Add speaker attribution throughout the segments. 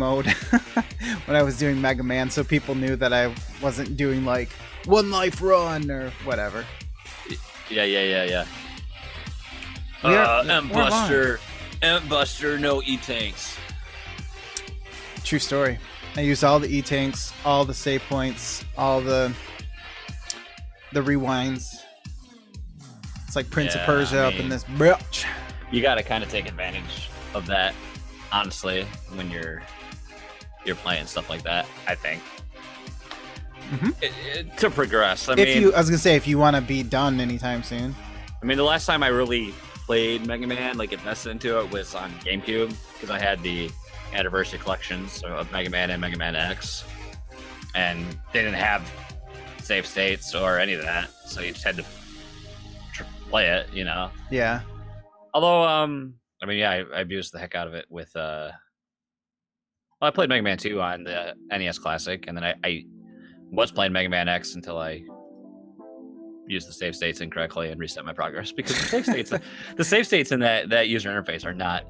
Speaker 1: mode when I was doing Mega Man, so people knew that I wasn't doing like one life run or whatever.
Speaker 2: Yeah. M-Buster, no E-Tanks.
Speaker 1: True story. I used all the E-Tanks, all the save points, all the rewinds. It's like Prince of Persia up in this bitch.
Speaker 2: You got to kind of take advantage of that, honestly, when you're playing stuff like that, I think. To progress. I was
Speaker 1: gonna say, if you want to be done anytime soon.
Speaker 2: I mean, the last time I really played Mega Man, like invested into it, was on GameCube, because I had the anniversary collections of Mega Man and Mega Man X, and they didn't have save states or any of that, so you just had to play it, you know.
Speaker 1: Yeah.
Speaker 2: Although, I mean, yeah, I abused the heck out of it with. Well, I played Mega Man 2 on the NES Classic, and then I was playing Mega Man X until I used the save states incorrectly and reset my progress, because the save states in that user interface are not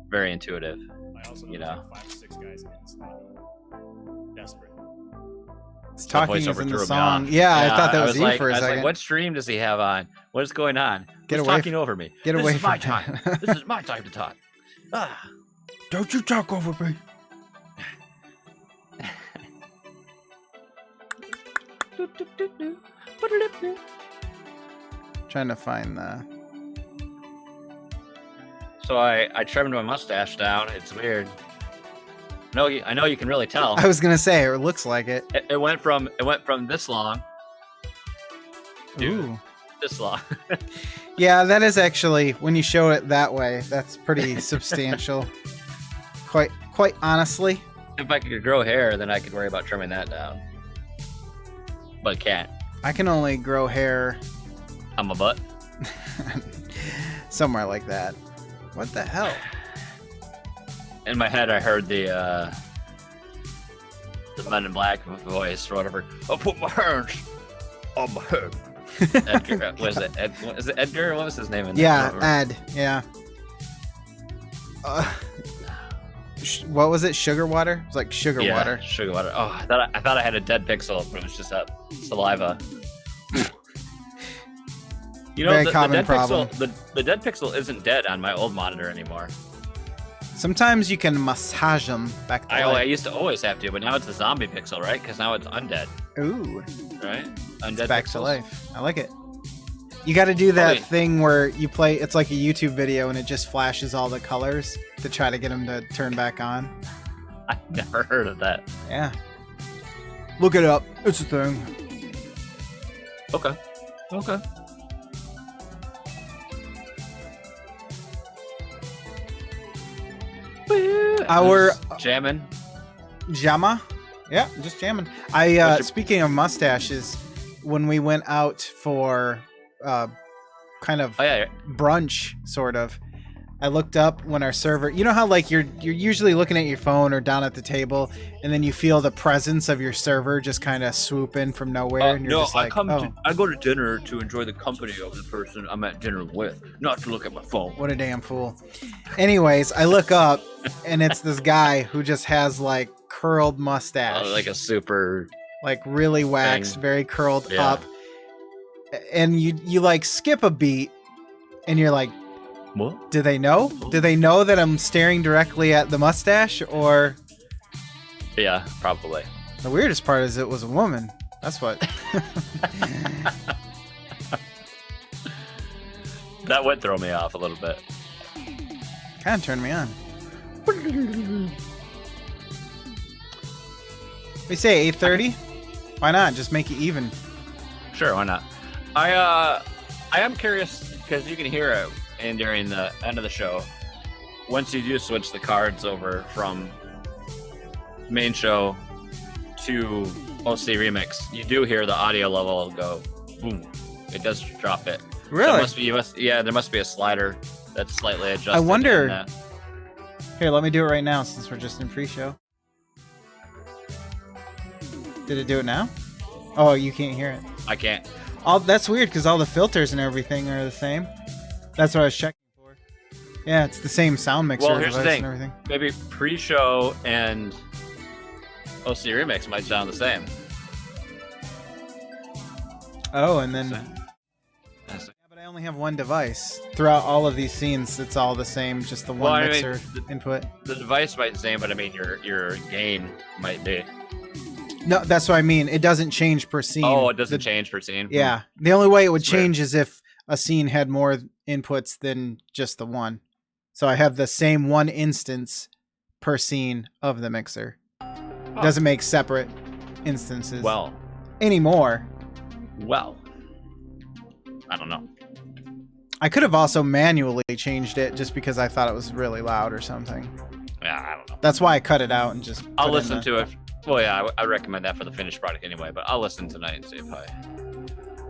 Speaker 2: very intuitive.
Speaker 3: I also
Speaker 2: you know.
Speaker 3: 5 or 6 guys in desperate.
Speaker 1: It's talking is in the
Speaker 2: threw
Speaker 1: song.
Speaker 2: me off.
Speaker 1: Yeah, I thought that was you
Speaker 2: like,
Speaker 1: for a second.
Speaker 2: Like, what stream does he have on? What is going on?
Speaker 1: Get
Speaker 2: Who's
Speaker 1: away
Speaker 2: talking over me?
Speaker 1: Get
Speaker 2: this
Speaker 1: away
Speaker 2: is
Speaker 1: from
Speaker 2: my time. This is my time to talk. Ah.
Speaker 1: Don't you talk over me. Trying to find the.
Speaker 2: So I trimmed my mustache down. It's weird. I know you can really tell.
Speaker 1: I was gonna say it looks like it.
Speaker 2: It went from this long
Speaker 1: to
Speaker 2: this long.
Speaker 1: Yeah, that is actually, when you show it that way, that's pretty substantial. Quite honestly.
Speaker 2: If I could grow hair, then I could worry about trimming that down. But I can't.
Speaker 1: I can only grow hair
Speaker 2: on my butt.
Speaker 1: Somewhere like that. What the hell?
Speaker 2: In my head, I heard the Men in Black voice or whatever. I'll put my hands on my head. Edgar, was it Edgar? What was his name?
Speaker 1: Ed. Yeah. What was it? Sugar water? It was like sugar water.
Speaker 2: Sugar water. Oh, I thought I had a dead pixel, but it was just that saliva. You know,
Speaker 1: Very
Speaker 2: the
Speaker 1: common
Speaker 2: dead
Speaker 1: problem.
Speaker 2: pixel. The dead pixel isn't dead on my old monitor anymore.
Speaker 1: Sometimes you can massage them back to life.
Speaker 2: I used to always have to, but now it's a zombie pixel, right? Because now it's undead.
Speaker 1: Ooh.
Speaker 2: Right? Undead
Speaker 1: it's back
Speaker 2: pixels.
Speaker 1: to life. I like it. You got to do that thing where you play, it's like a YouTube video and it just flashes all the colors to try to get them to turn back on.
Speaker 2: I've never heard of that.
Speaker 1: Yeah. Look it up. It's a thing.
Speaker 2: Okay.
Speaker 1: Our
Speaker 2: jamming.
Speaker 1: Jamma? Yeah, just jamming. Speaking of mustaches, when we went out for kind of brunch, sort of, I looked up when our server, you know how like you're usually looking at your phone or down at the table, and then you feel the presence of your server just kind of swoop in from nowhere, and you're just like,
Speaker 2: I go to dinner to enjoy the company of the person I'm at dinner with, not to look at my phone.
Speaker 1: What a damn fool. Anyways, I look up, and it's this guy who just has like curled mustache,
Speaker 2: like a super,
Speaker 1: like really waxed, very curled up, and you like skip a beat, and you're like,
Speaker 2: what?
Speaker 1: Do they know? Do they know that I'm staring directly at the mustache, or?
Speaker 2: Yeah, probably.
Speaker 1: The weirdest part is it was a woman. That's what.
Speaker 2: That would throw me off a little bit.
Speaker 1: Kind of turned me on. We say 8:30. Why not? Just make it even.
Speaker 2: Sure, why not? I am curious because you can hear it. And during the end of the show, once you do switch the cards over from main show to OC Remix, you do hear the audio level go boom. It does drop it.
Speaker 1: Really?
Speaker 2: So there must be a slider that's slightly adjusted.
Speaker 1: I wonder. Here, let me do it right now since we're just in pre-show. Did it do it now? Oh, you can't hear it.
Speaker 2: I can't.
Speaker 1: That's weird because all the filters and everything are the same. That's what I was checking for. Yeah, it's the same sound mixer.
Speaker 2: Well, here's the thing.
Speaker 1: And everything.
Speaker 2: Maybe pre-show and OC Remix might sound the same.
Speaker 1: Oh, and then... Yeah, but I only have one device. Throughout all of these scenes, it's all the same, just the one mixer input.
Speaker 2: The device might be the same, but I mean, your gain might be.
Speaker 1: No, that's what I mean. It doesn't change per scene.
Speaker 2: Oh, it doesn't change per scene?
Speaker 1: Yeah. The only way it would change is if a scene had more inputs than just the one. So I have the same one instance per scene of the mixer. It doesn't make separate instances anymore.
Speaker 2: Well, I don't know.
Speaker 1: I could have also manually changed it just because I thought it was really loud or something.
Speaker 2: Yeah, I don't know.
Speaker 1: That's why I cut it out and just...
Speaker 2: I'll listen to it. Well, yeah, I recommend that for the finished product anyway, but I'll listen tonight and see if I...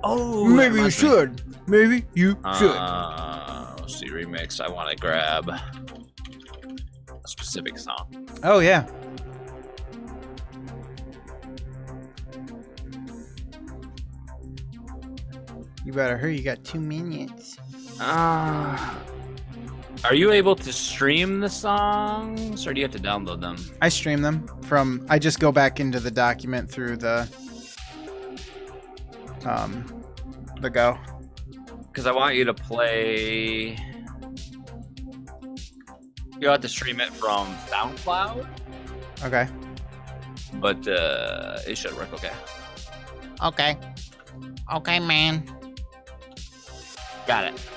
Speaker 2: Oh,
Speaker 1: maybe you should. Maybe you should.
Speaker 2: Let's see, remix. I want to grab a specific song.
Speaker 1: Oh, yeah. You better hurry. You got 2 minutes.
Speaker 2: Are you able to stream the songs, or do you have to download them?
Speaker 1: I stream them from... I just go back into the document through the Go.
Speaker 2: Because I want you to play... You'll have to stream it from SoundCloud.
Speaker 1: Okay.
Speaker 2: But it should work okay.
Speaker 1: Okay. Okay, man.
Speaker 2: Got it.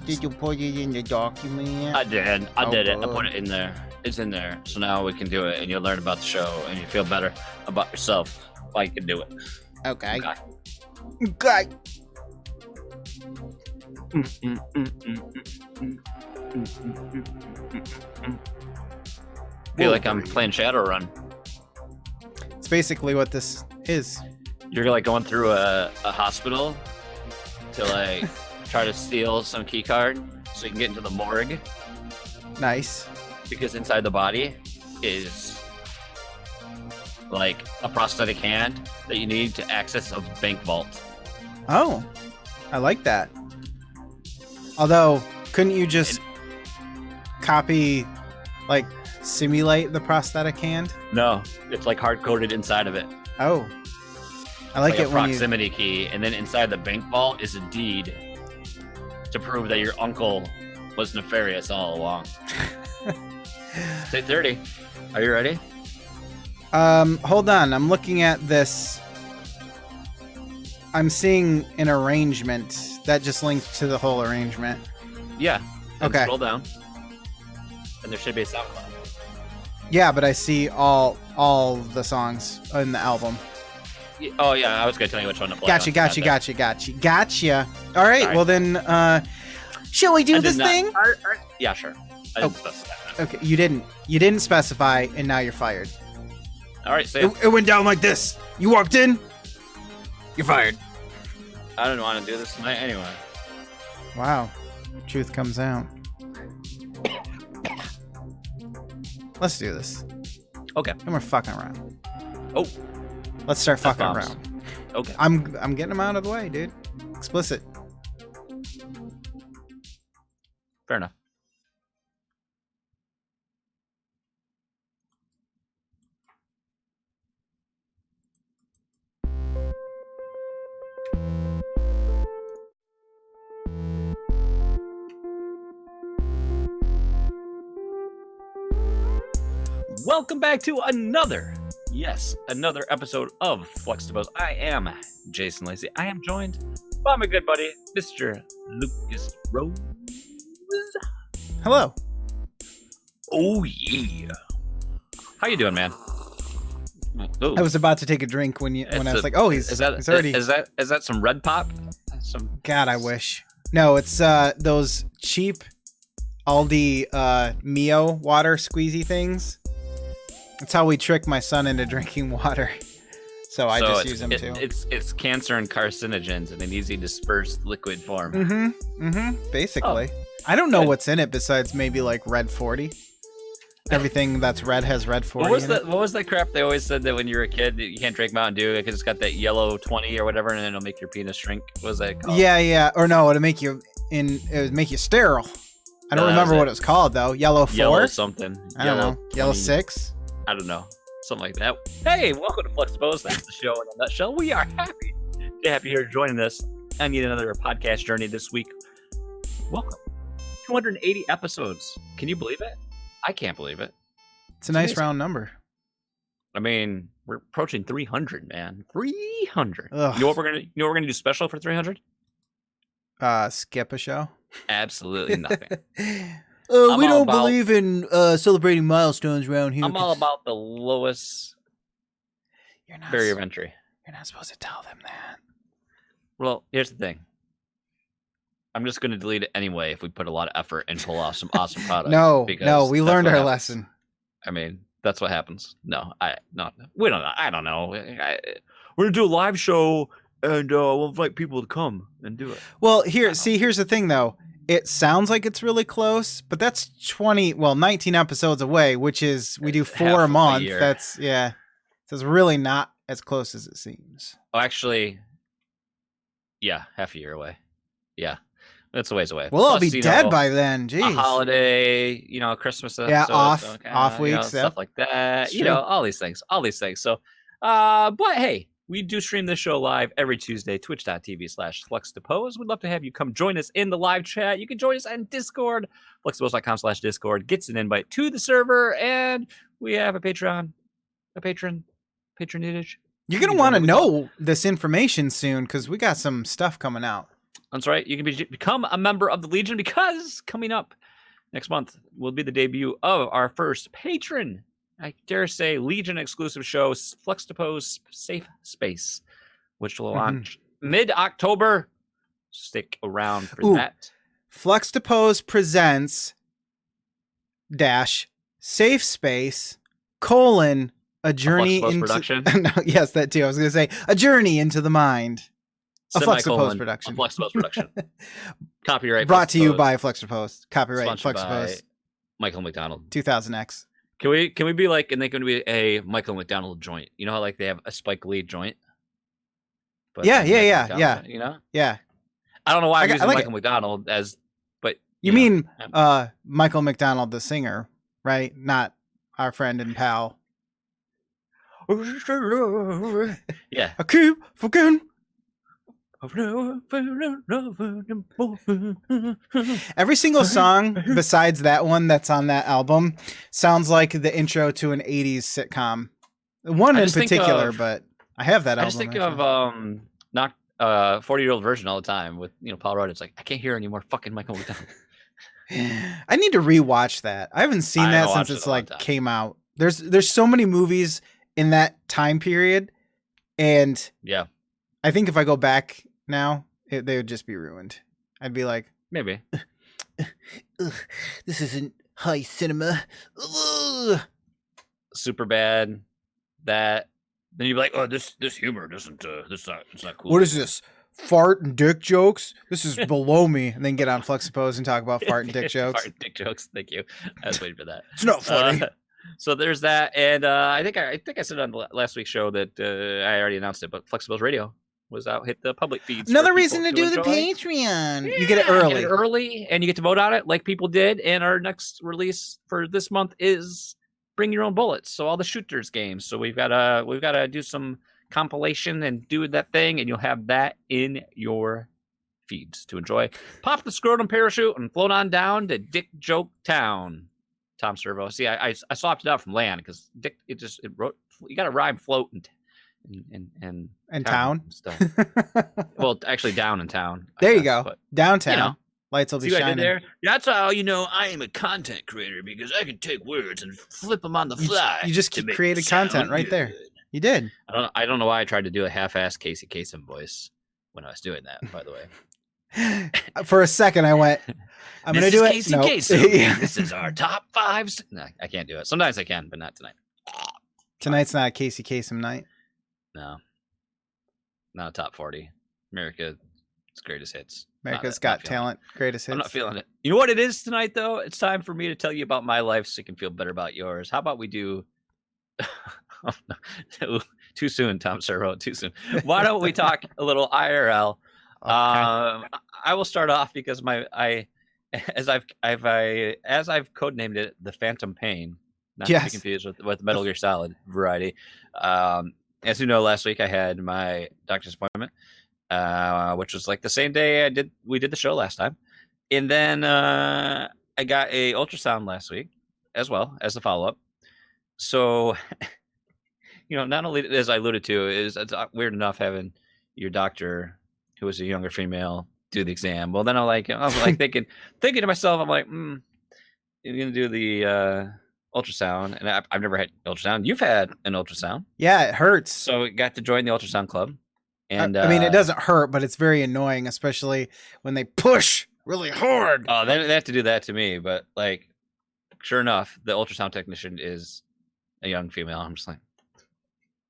Speaker 1: Did you put it in the document?
Speaker 2: I did. I did it. I
Speaker 1: good.
Speaker 2: put it in there. It's in there. So now we can do it, and you'll learn about the show, and you feel better about yourself while you can do it.
Speaker 1: Okay.
Speaker 2: Okay. Feel like I'm playing Shadowrun.
Speaker 1: It's basically what this is.
Speaker 2: You're like going through a hospital to like try to steal some key card so you can get into the morgue.
Speaker 1: Nice.
Speaker 2: Because inside the body is like a prosthetic hand that you need to access a bank vault.
Speaker 1: Oh, I like that. Although, couldn't you just copy, like, simulate the prosthetic hand?
Speaker 2: No, it's like hard-coded inside of it.
Speaker 1: Oh. I like it
Speaker 2: a
Speaker 1: when
Speaker 2: proximity key, and then inside the bank vault is a deed to prove that your uncle was nefarious all along. It's 8:30. Are you ready?
Speaker 1: Hold on. I'm looking at this. I'm seeing an arrangement that just linked to the whole arrangement.
Speaker 2: Yeah.
Speaker 1: Okay.
Speaker 2: Scroll down, and there should be a SoundCloud.
Speaker 1: Yeah, but I see all the songs in the album.
Speaker 2: Oh yeah, I was gonna tell you which one to play.
Speaker 1: Gotcha. All right,
Speaker 2: Sorry.
Speaker 1: well then, shall we do this thing?
Speaker 2: Yeah, sure. I didn't specify that.
Speaker 1: Okay, you didn't specify, and now you're fired.
Speaker 2: All right, so
Speaker 1: It went down like this. You walked in, you're fired.
Speaker 2: I don't want to do this tonight anyway.
Speaker 1: Wow, truth comes out. Let's do this.
Speaker 2: Okay.
Speaker 1: And we're fucking around.
Speaker 2: Oh.
Speaker 1: Let's start fucking
Speaker 2: F-bombs.
Speaker 1: around.
Speaker 2: Okay.
Speaker 1: I'm getting them out of the way, dude. Explicit.
Speaker 2: Fair enough. Welcome back to another episode of Fluxtaposed. I am Jason Lacey. I am joined by my good buddy, Mr. Lucas Rose.
Speaker 1: Hello.
Speaker 2: Oh yeah. How you doing, man? Ooh.
Speaker 1: I was about to take a drink when I was like, oh, he's already.
Speaker 2: Is that some Red Pop?
Speaker 1: God, I wish. No, it's those cheap Aldi Mio water squeezy things. That's how we trick my son into drinking water. So I just use them too.
Speaker 2: It's cancer and carcinogens in an easy dispersed liquid form.
Speaker 1: Basically. I don't know what's in it besides maybe like Red 40. Everything that's red has Red 40
Speaker 2: What was that crap they always said that when you were a kid you can't drink Mountain Dew because it's got that yellow 20 or whatever and it'll make your penis shrink? What was that called?
Speaker 1: Yeah. Or no, it'll make you it would make you sterile. I don't remember what it was called though. Yellow 4?
Speaker 2: Yellow something.
Speaker 1: I don't know. Yellow 6?
Speaker 2: I don't know. Something like that. Hey, welcome to Fluxtaposed. That's the show in a nutshell. We are happy to have you here joining us on yet another podcast journey this week. Welcome. 280 episodes. Can you believe it? I can't believe it.
Speaker 1: It's a nice round number.
Speaker 2: I mean, we're approaching 300, man. 300.
Speaker 1: Ugh.
Speaker 2: You know what we're gonna do special for 300?
Speaker 1: Skip a show?
Speaker 2: Absolutely nothing.
Speaker 1: We don't believe in celebrating milestones around here.
Speaker 2: I'm all about the lowest barrier of entry.
Speaker 1: You're not supposed to tell them that.
Speaker 2: Well, here's the thing. I'm just going to delete it anyway if we put a lot of effort and pull off some awesome products.
Speaker 1: No, we learned our lesson.
Speaker 2: I mean, that's what happens. We don't know. I don't know. We're going to do a live show and we'll invite people to come and do it.
Speaker 1: Well, here's the thing though. It sounds like it's really close, but that's 19 episodes away, which is we do 4 a month. That's So it's really not as close as it seems.
Speaker 2: Oh, actually, yeah, half a year away. Yeah. That's a ways away.
Speaker 1: We'll all be dead by then. Jeez.
Speaker 2: A holiday, Christmas episode.
Speaker 1: Yeah, off weeks.
Speaker 2: Stuff like that. All these things. So, but hey, we do stream this show live every Tuesday, twitch.tv/Fluxtaposed. We'd love to have you come join us in the live chat. You can join us on Discord, fluxtaposed.com/Discord. Gets an invite to the server, and we have a patronage.
Speaker 1: You're going to want to know this information soon because we got some stuff coming out.
Speaker 2: That's right. You can become a member of the Legion because coming up next month will be the debut of our first patron, I dare say, Legion exclusive show, Fluxtaposed Safe Space, which will launch mid-October. Stick around for that.
Speaker 1: Fluxtaposed presents Safe Space : a journey into
Speaker 2: production.
Speaker 1: No, yes, that too. I was going to say a journey into the mind. A Fluxtaposed production.
Speaker 2: A Fluxtaposed production. Copyright.
Speaker 1: Brought to you by Fluxtaposed. Copyright
Speaker 2: Fluxtaposed. Michael McDonald.
Speaker 1: 2000X.
Speaker 2: Can we be like, and they can be a Michael McDonald joint? You know how like they have a Spike Lee joint? But
Speaker 1: yeah.
Speaker 2: You know? Yeah. I don't know why I'm using Michael McDonald as, but
Speaker 1: you mean Michael McDonald, the singer, right? Not our friend and pal.
Speaker 2: Yeah.
Speaker 1: I keep forgetting. Every single song besides that one that's on that album sounds like the intro to an 80s sitcom. One in particular, but I have that album.
Speaker 2: I just think of not 40-year-old version all the time with Paul Rudd. It's like I can't hear any more fucking Michael McDonald.
Speaker 1: I need to rewatch that. I haven't seen that since it's came out. There's so many movies in that time period, and
Speaker 2: yeah,
Speaker 1: I think if I go back now, they would just be ruined. I'd be like,
Speaker 2: maybe
Speaker 1: this isn't high cinema.
Speaker 2: Super bad. That then you'd be like, oh, this humor doesn't. It's not cool.
Speaker 1: What is this? Fart and dick jokes? This is below me. And then get on Fluxtaposed and talk about fart and dick jokes.
Speaker 2: Fart and dick jokes. Thank you. I was waiting for that.
Speaker 1: It's not funny.
Speaker 2: So there's that, and I think I said on the last week's show that I already announced it, but Fluxtaposed Radio was out, hit the public feeds.
Speaker 1: Another reason to do the Patreon. Yeah, you get it early.
Speaker 2: And you get to vote on it like people did. And our next release for this month is Bring Your Own Bullets. So all the shooters games. So we've got to do some compilation and do that thing, and you'll have that in your feeds to enjoy. Pop the scrotum parachute and float on down to Dick Joke Town. Tom Servo. See, I swapped it out from land because Dick. It wrote. You got to rhyme float and
Speaker 1: town
Speaker 2: stuff. Well, actually, down in town.
Speaker 1: There you go. But, downtown. Lights will be shining.
Speaker 2: There? That's how I am a content creator because I can take words and flip them on the fly.
Speaker 1: You just created content right there. You did.
Speaker 2: I don't know why I tried to do a half-assed Casey Kasem voice when I was doing that. By the way,
Speaker 1: for a second I went, I'm going to do it.
Speaker 2: Casey Kasem. This is our top 5. No, I can't do it. Sometimes I can, but not tonight.
Speaker 1: Tonight's not a Casey Kasem night.
Speaker 2: No, not a top 40. America's greatest hits.
Speaker 1: America's Got Talent, greatest hits.
Speaker 2: I'm not feeling it. You know what it is tonight, though? It's time for me to tell you about my life so you can feel better about yours. How about we do... Too soon, Tom Servo. Too soon. Why don't we talk a little IRL?
Speaker 1: Okay.
Speaker 2: I will start off because as I've codenamed it, the Phantom Pain, not to be confused with Metal Gear Solid variety. As you know, last week I had my doctor's appointment, which was like the same day we did the show last time, and then I got a ultrasound last week as well as a follow up. So, not only as I alluded to, it's weird enough having your doctor, who was a younger female, do the exam. Well, then I was like thinking to myself, I'm like, you're gonna do the ultrasound, and I've never had ultrasound. You've had an ultrasound.
Speaker 1: Yeah, it hurts.
Speaker 2: So we got to join the ultrasound club, and
Speaker 1: I mean, it doesn't hurt, but it's very annoying, especially when they push really hard.
Speaker 2: Oh, they have to do that to me, but like, sure enough, the ultrasound technician is a young female. I'm just like,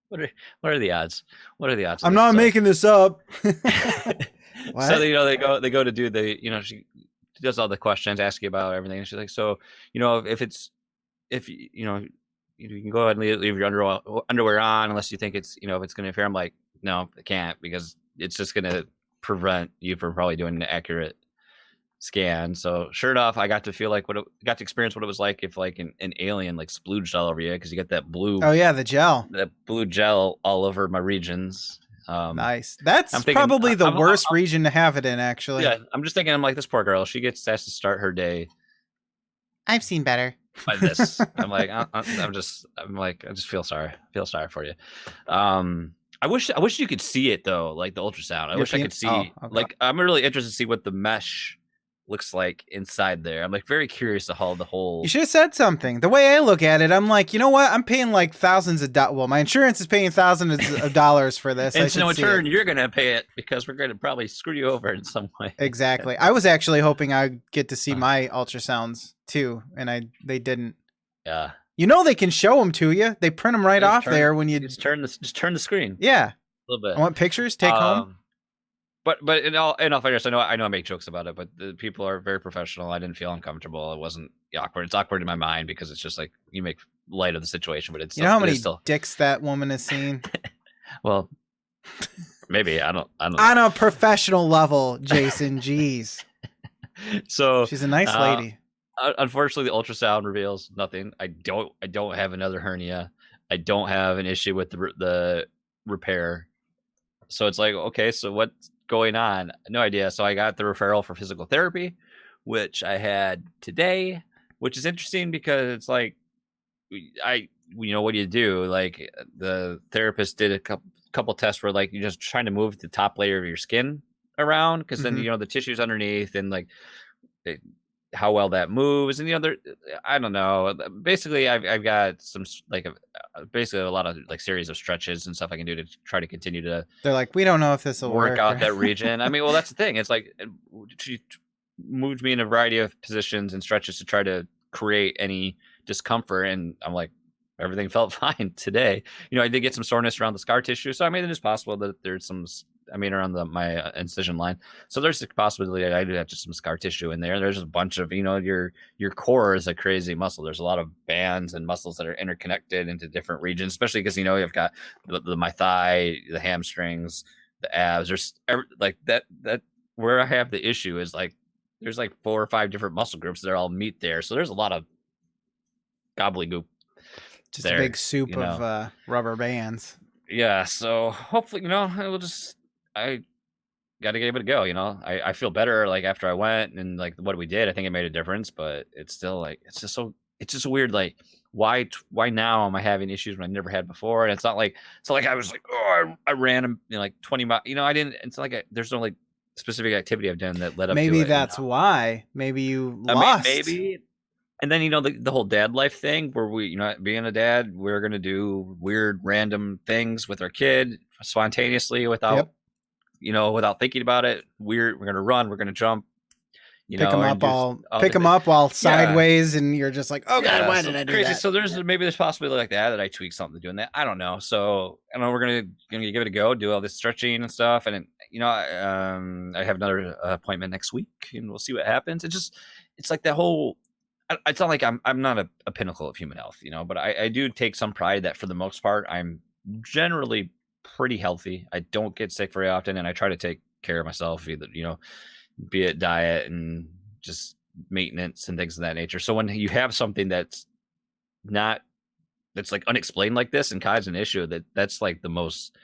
Speaker 2: what are the odds? What are the odds?
Speaker 1: I'm not making this up.
Speaker 2: So they go to do the she does all the questions, ask you about everything, and she's like, so if you can go ahead and leave your underwear on unless you think it's if it's going to interfere. I'm like, no, I can't, because it's just going to prevent you from probably doing an accurate scan. So sure enough, I got to feel like got to experience what it was like if like an alien like splooged all over you, because you get that blue.
Speaker 1: Oh yeah, the gel.
Speaker 2: That blue gel all over my regions.
Speaker 1: Nice. That's probably the worst region to have it in, actually.
Speaker 2: Yeah, I'm just thinking, I'm like, this poor girl, she has to start her day.
Speaker 1: I've seen better.
Speaker 2: By this, I'm like, I just feel sorry for you. I wish you could see it though, like the ultrasound. I wish I could see. Okay. Like, I'm really interested to see what the mesh looks like inside there. I'm like very curious to how the whole.
Speaker 1: You should have said something. The way I look at it, I'm like, you know what? I'm paying like thousands of dollars. Well, my insurance is paying thousands of dollars for this.
Speaker 2: And so in turn, you're gonna pay it because we're gonna probably screw you over in some way.
Speaker 1: Exactly. I was actually hoping I'd get to see my ultrasounds too, and they didn't.
Speaker 2: Yeah.
Speaker 1: They can show them to you. They print them right off there when you
Speaker 2: just turn the screen.
Speaker 1: Yeah.
Speaker 2: A little bit.
Speaker 1: I want pictures. Take home.
Speaker 2: But in all fairness, I know I make jokes about it, but the people are very professional. I didn't feel uncomfortable. It wasn't awkward. It's awkward in my mind because it's just like you make light of the situation, but it's
Speaker 1: how many dicks that woman has seen.
Speaker 2: Well, maybe I don't.
Speaker 1: On a professional level, Jason. Jeez.
Speaker 2: So
Speaker 1: she's a nice lady.
Speaker 2: Unfortunately, the ultrasound reveals nothing. I don't have another hernia. I don't have an issue with the repair. So it's like, okay, so what's going on? No idea. So I got the referral for physical therapy, which I had today, which is interesting because it's like, what do you do? Like the therapist did a couple tests where like you're just trying to move the top layer of your skin around, because then the tissues underneath and like how well that moves, and I don't know. Basically, I've got some like basically a lot of like series of stretches and stuff I can do to try to continue to.
Speaker 1: They're like, we don't know if this will
Speaker 2: work out that region. I mean, well, that's the thing. It's like she moved me in a variety of positions and stretches to try to create any discomfort, and I'm like, everything felt fine today. I did get some soreness around the scar tissue, so I mean, it is possible that there's some. Around my incision line. So there's a possibility I do have just some scar tissue in there. There's a bunch of, your core is a crazy muscle. There's a lot of bands and muscles that are interconnected into different regions, especially because, you've got my thigh, the hamstrings, the abs. There's like that where I have the issue is like, there's like 4 or 5 different muscle groups that all meet there. So there's a lot of gobbledygook.
Speaker 1: Just a big soup of rubber bands.
Speaker 2: Yeah. So hopefully, I got to give it a go. I feel better like after I went and like what we did. I think it made a difference, but it's still like it's just weird. Like why now am I having issues when I never had before? And it's not like I was like, oh, I ran like 20 miles. I didn't. It's like there's no like specific activity I've done that led up.
Speaker 1: Maybe
Speaker 2: to it,
Speaker 1: that's why. Maybe you lost.
Speaker 2: Maybe. And then the whole dad life thing where we being a dad, we're gonna do weird random things with our kid spontaneously without. Yep. Without thinking about it. We're going to run, we're going to jump,
Speaker 1: pick them up while sideways. And you're just like, oh God, why did I do that?
Speaker 2: So there's possibility like that I tweak something doing that. I don't know. So I know we're going to give it a go, do all this stretching and stuff. And I have another appointment next week and we'll see what happens. It's like that whole, it's not like I'm not a pinnacle of human health, but I do take some pride that for the most part, I'm generally pretty healthy. I don't get sick very often, and I try to take care of myself either, be it diet and just maintenance and things of that nature. So when you have something that's like unexplained like this and causes an issue, that's like the most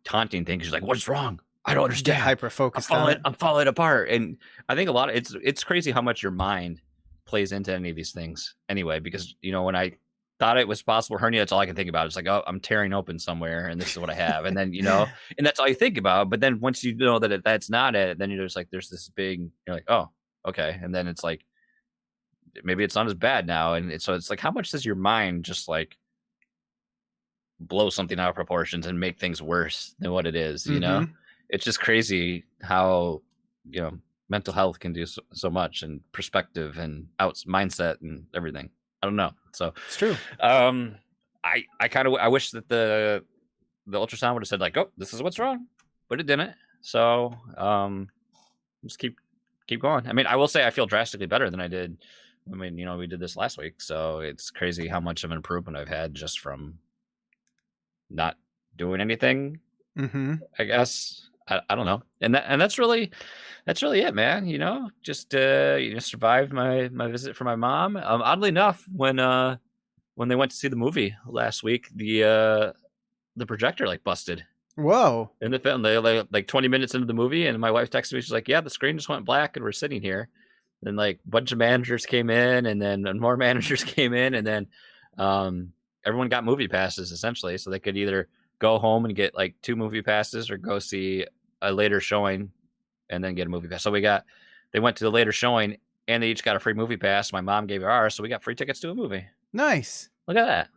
Speaker 2: taunting thing. She's like, what's wrong? I don't understand.
Speaker 1: Get hyper focused on it.
Speaker 2: I'm falling apart. And I think a lot of it's crazy how much your mind plays into any of these things anyway, because when I thought it was possible hernia, that's all I can think about. It's like, oh, I'm tearing open somewhere and this is what I have. And then, and that's all you think about. But then once you know that that's not it, then you're just like, there's this big, you're like, oh, okay. And then it's like, maybe it's not as bad now. And so it's like, how much does your mind just like blow something out of proportions and make things worse than what it is? It's just crazy how, mental health can do so much, and perspective and mindset and everything. I don't know. So
Speaker 1: it's true.
Speaker 2: I wish that the ultrasound would have said like, oh, this is what's wrong, but it didn't. So just keep going. I mean, I will say I feel drastically better than I did. I mean, we did this last week, so it's crazy how much of an improvement I've had just from not doing anything. I guess I don't know, and that's really it, man. Just survived my visit for my mom. Oddly enough, when they went to see the movie last week, the projector like busted.
Speaker 1: Whoa!
Speaker 2: In the film, they like 20 minutes into the movie, and my wife texted me. She's like, "Yeah, the screen just went black, and we're sitting here." Then like a bunch of managers came in, and then more managers came in, and then everyone got movie passes essentially, so they could either go home and get like 2 movie passes or go see a later showing and then get a movie pass. So they went to the later showing and they each got a free movie pass. My mom gave her ours, so we got free tickets to a movie.
Speaker 1: Nice.
Speaker 2: Look at that.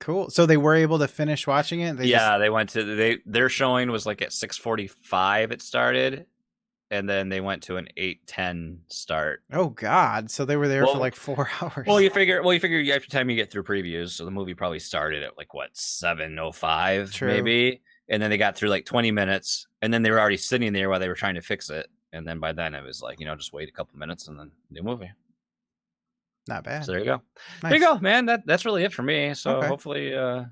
Speaker 1: Cool. So they were able to finish watching it?
Speaker 2: They went to their showing was like at 6:45 it started, and then they went to an 8:10 start.
Speaker 1: Oh God! So they were there for like 4 hours.
Speaker 2: Well, you figure every time you get through previews, so the movie probably started at like 7:05 maybe, and then they got through like 20 minutes, and then they were already sitting there while they were trying to fix it, and then by then it was like just wait a couple minutes and then new movie.
Speaker 1: Not bad.
Speaker 2: So there you go.
Speaker 1: Nice.
Speaker 2: There you go, man. That's really it for me. So hopefully no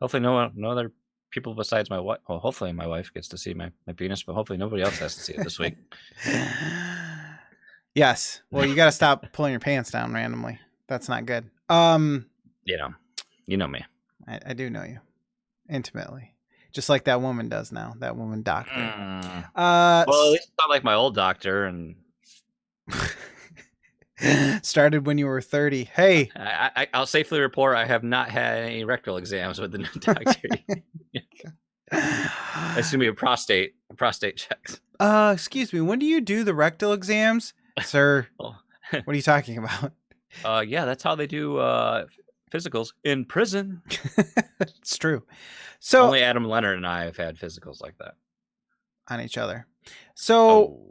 Speaker 2: other people besides my wife. Well, hopefully my wife gets to see my penis, but hopefully nobody else has to see it this week.
Speaker 1: Yes. Well, you got to stop pulling your pants down randomly. That's not good.
Speaker 2: You know me.
Speaker 1: I do know you intimately, just like that woman does now. That woman doctor.
Speaker 2: Well, at least it's not like my old doctor and.
Speaker 1: Started when you were 30. Hey,
Speaker 2: I'll safely report I have not had any rectal exams with the new doctor. I assume you have prostate checks.
Speaker 1: Excuse me. When do you do the rectal exams, sir? What are you talking about?
Speaker 2: Yeah, that's how they do physicals in prison.
Speaker 1: It's true. So
Speaker 2: only Adam Leonard and I have had physicals like that
Speaker 1: on each other. So.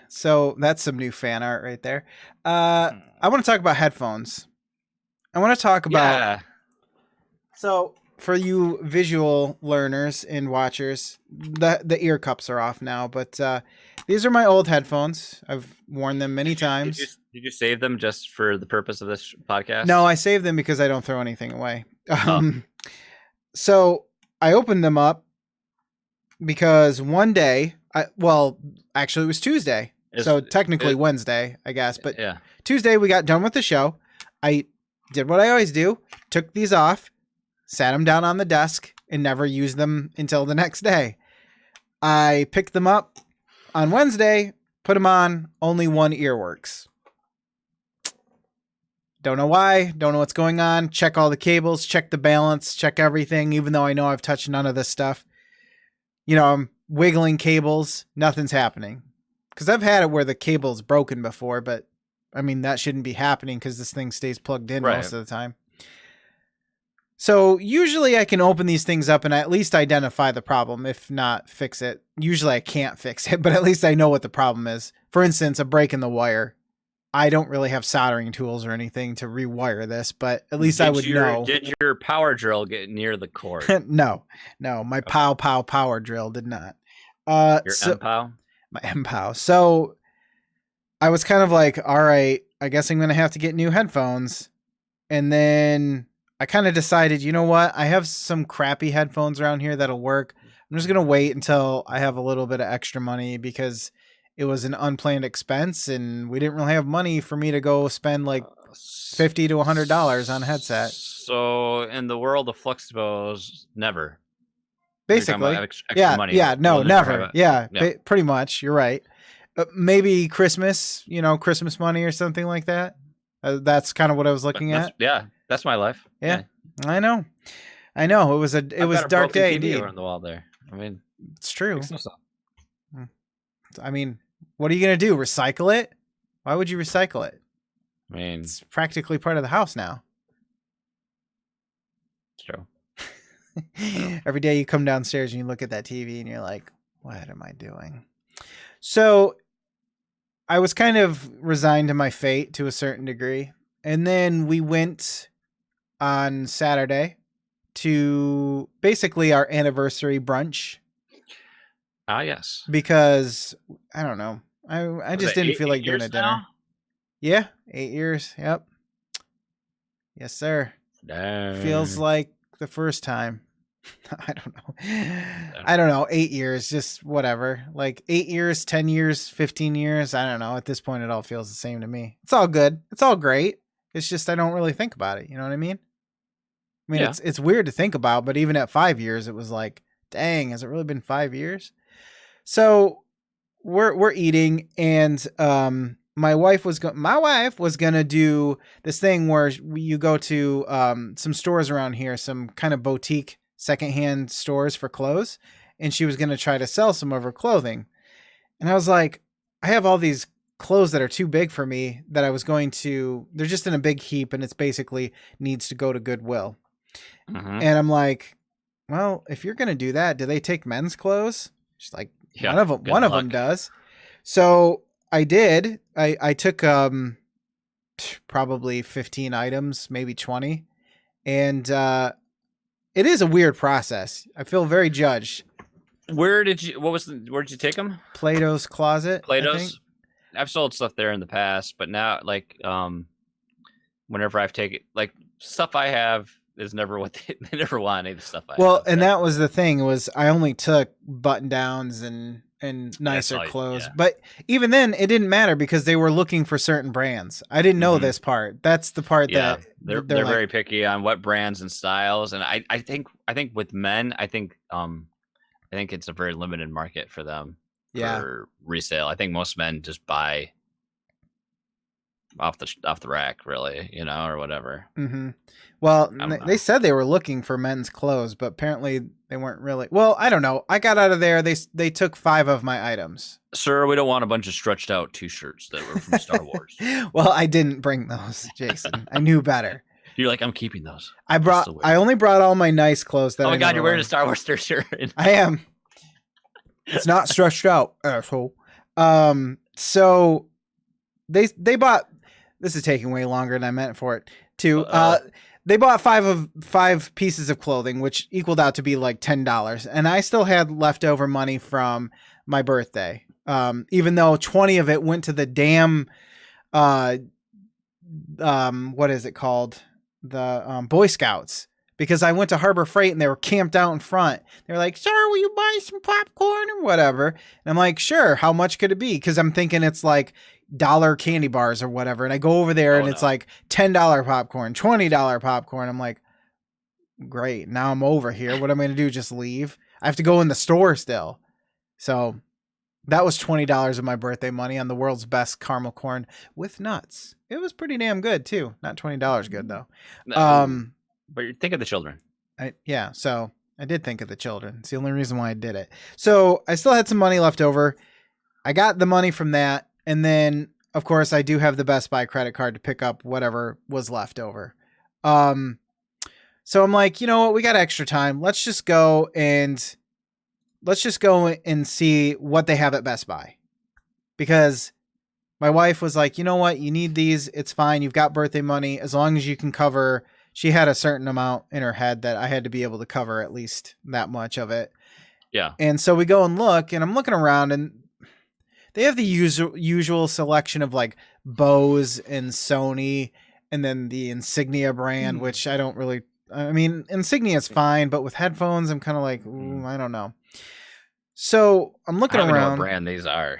Speaker 1: So that's some new fan art right there. I want to talk about headphones. I want to talk about.
Speaker 2: Yeah.
Speaker 1: So for you visual learners and watchers, the ear cups are off now, but these are my old headphones. I've worn them many times.
Speaker 2: Did you save them just for the purpose of this podcast?
Speaker 1: No, I saved them because I don't throw anything away. So I opened them up because one day. Actually, it was Tuesday. So technically Wednesday, I guess. But
Speaker 2: yeah.
Speaker 1: Tuesday, we got done with the show. I did what I always do. Took these off, sat them down on the desk, and never used them until the next day. I picked them up on Wednesday, put them on. Only one ear works. Don't know why. Don't know what's going on. Check all the cables. Check the balance. Check everything, even though I know I've touched none of this stuff. I'm wiggling cables, nothing's happening. Because I've had it where the cable's broken before, but I mean, that shouldn't be happening because this thing stays plugged in most of the time. So usually I can open these things up and at least identify the problem, if not fix it. Usually I can't fix it, but at least I know what the problem is. For instance, a break in the wire. I don't really have soldering tools or anything to rewire this, but at least I would know.
Speaker 2: Did your power drill get near the cord?
Speaker 1: No, my pow power drill did not.
Speaker 2: Your MPOW?
Speaker 1: My MPOW. So I was kind of like, all right, I guess I'm going to have to get new headphones. And then I kind of decided, you know what? I have some crappy headphones around here that'll work. I'm just gonna wait until I have a little bit of extra money because it was an unplanned expense and we didn't really have money for me to go spend like $50 to $100 on a headset.
Speaker 2: So in the world of Fluxtaposed, never.
Speaker 1: Basically,
Speaker 2: extra money.
Speaker 1: No, never. Pretty much. You're right. Maybe Christmas, Christmas money or something like that. That's kind of what I was looking at.
Speaker 2: Yeah, that's my life.
Speaker 1: Yeah. I know. It was a dark day.
Speaker 2: TV on the wall there. I mean,
Speaker 1: it's true. I mean, what are you gonna do? Recycle it? Why would you recycle it?
Speaker 2: I mean,
Speaker 1: it's practically part of the house now.
Speaker 2: It's true.
Speaker 1: Every day you come downstairs and you look at that TV and you're like, what am I doing? So I was kind of resigned to my fate to a certain degree. And then we went on Saturday to basically our anniversary brunch.
Speaker 2: Ah, yes.
Speaker 1: Because I don't know. I just didn't feel like doing a dinner.
Speaker 2: Now?
Speaker 1: Yeah, 8 years. Yep. Yes, sir.
Speaker 2: Dang.
Speaker 1: Feels like the first time. I don't know. 8 years, just whatever. Like 8 years, 10 years, 15 years. I don't know. At this point, it all feels the same to me. It's all good. It's all great. It's just I don't really think about it. You know what I mean? I mean, it's weird to think about, but even at 5 years, it was like, dang, has it really been 5 years? So we're eating, and my wife was gonna do this thing where you go to some stores around here, some kind of boutique secondhand stores for clothes, and she was gonna try to sell some of her clothing. And I was like, I have all these clothes that are too big for me that I was going to. They're just in a big heap, and it's basically needs to go to Goodwill.
Speaker 2: Mm-hmm.
Speaker 1: And I'm like, well, if you're gonna do that, do they take men's clothes? She's like, one of them does. So I did. I took probably 15 items, maybe 20, and it is a weird process. I feel very judged.
Speaker 2: Where did you take them?
Speaker 1: Plato's Closet.
Speaker 2: Plato's. I've sold stuff there in the past, but now like whenever I've taken like stuff I have is never what they never want any of the stuff I have.
Speaker 1: Well, and that was the thing was I only took button downs and nicer clothes. Yeah. But even then it didn't matter because they were looking for certain brands. I didn't know this part. That's the part that
Speaker 2: they're like, very picky on what brands and styles. And I think with men, I think it's a very limited market for them for resale. I think most men just buy off the rack, really, or whatever.
Speaker 1: Mm-hmm. Well, they said they were looking for men's clothes, but apparently they weren't really. Well, I don't know. I got out of there. They took 5 of my items.
Speaker 2: Sir, we don't want a bunch of stretched out T-shirts that were from Star Wars.
Speaker 1: Well, I didn't bring those, Jason. I knew better.
Speaker 2: You're like, I'm keeping those.
Speaker 1: I only brought all my nice clothes that.
Speaker 2: Oh my God, you're wearing a Star Wars shirt.
Speaker 1: I am. It's not stretched out, asshole. So they bought. This is taking way longer than I meant for it to. They bought 5 pieces of clothing, which equaled out to be like $10. And I still had leftover money from my birthday. Even though 20 of it went to the damn, what is it called? The Boy Scouts. Because I went to Harbor Freight and they were camped out in front. They're like, sir, will you buy some popcorn or whatever? And I'm like, sure. How much could it be? Because I'm thinking it's like $1 candy bars or whatever. And I go over there it's like $10 popcorn, $20 popcorn. I'm like, great. Now I'm over here. What am I going to do? Just leave? I have to go in the store still. So that was $20 of my birthday money on the world's best caramel corn with nuts. It was pretty damn good too. Not $20 good though.
Speaker 2: But you think of the children.
Speaker 1: So I did think of the children. It's the only reason why I did it. So I still had some money left over. I got the money from that. And then, of course, I do have the Best Buy credit card to pick up whatever was left over. So I'm like, you know what? We got extra time. Let's just go and see what they have at Best Buy. Because my wife was like, you know what? You need these. It's fine. You've got birthday money. As long as you can cover... She had a certain amount in her head that I had to be able to cover at least that much of it.
Speaker 2: Yeah.
Speaker 1: And so we go and look, and I'm looking around, and they have the usual selection of like Bose and Sony, and then the Insignia brand, which I don't really. I mean, Insignia is fine, but with headphones, I'm kind of like, I don't know. So I'm looking
Speaker 2: I don't even know
Speaker 1: around.
Speaker 2: what brand these are.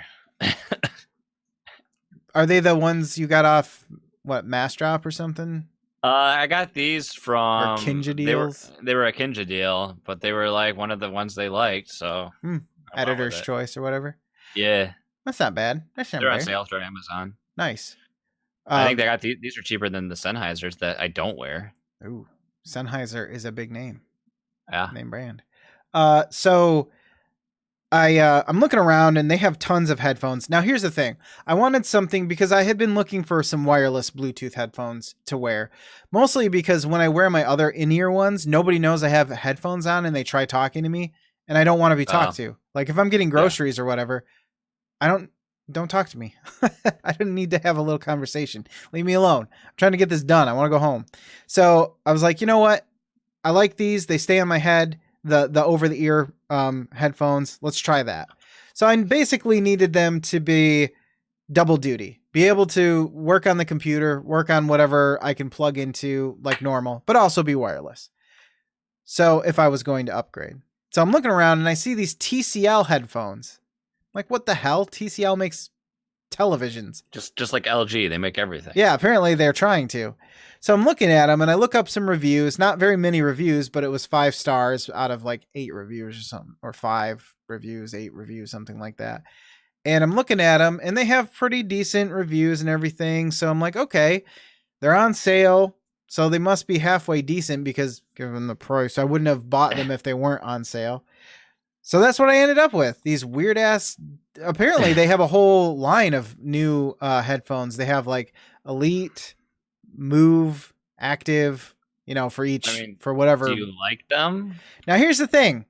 Speaker 1: Are they the ones you got off Mass Drop or something?
Speaker 2: I got these from
Speaker 1: Kinja deals.
Speaker 2: They were a Kinja deal, but they were like one of the ones they liked. So
Speaker 1: editor's choice or whatever.
Speaker 2: Yeah,
Speaker 1: that's not bad. That's not
Speaker 2: They're
Speaker 1: bad.
Speaker 2: on sale through Amazon.
Speaker 1: Nice.
Speaker 2: I think they got these are cheaper than the Sennheisers that I don't wear.
Speaker 1: Ooh, Sennheiser is a big name.
Speaker 2: Yeah,
Speaker 1: name brand. So I'm looking around and they have tons of headphones. Now here's the thing. I wanted something because I had been looking for some wireless Bluetooth headphones to wear. Mostly because when I wear my other in-ear ones, nobody knows I have headphones on and they try talking to me and I don't want to be talked to. Like if I'm getting groceries or whatever, don't talk to me. I don't need to have a little conversation. Leave me alone. I'm trying to get this done. I want to go home. So I was like, you know what? I like these. They stay on my head. The over the ear headphones. Let's try that. So I basically needed them to be double duty, be able to work on the computer, work on whatever I can plug into like normal, but also be wireless. So if I was going to upgrade. So I'm looking around and I see these TCL headphones. Like what the hell? TCL makes televisions.
Speaker 2: Just like LG, they make everything.
Speaker 1: Yeah, apparently they're trying to. So I'm looking at them and I look up some reviews, not very many reviews, but it was 5 stars out of like 8 reviews or something, or 5 reviews, 8 reviews, something like that. And I'm looking at them and they have pretty decent reviews and everything. So I'm like, okay, they're on sale. So they must be halfway decent because given the price, I wouldn't have bought them if they weren't on sale. So that's what I ended up with. These weird ass, apparently they have a whole line of new headphones. They have like Elite, Move, Active, for each, for whatever.
Speaker 2: Do you like them?
Speaker 1: Now here's the thing.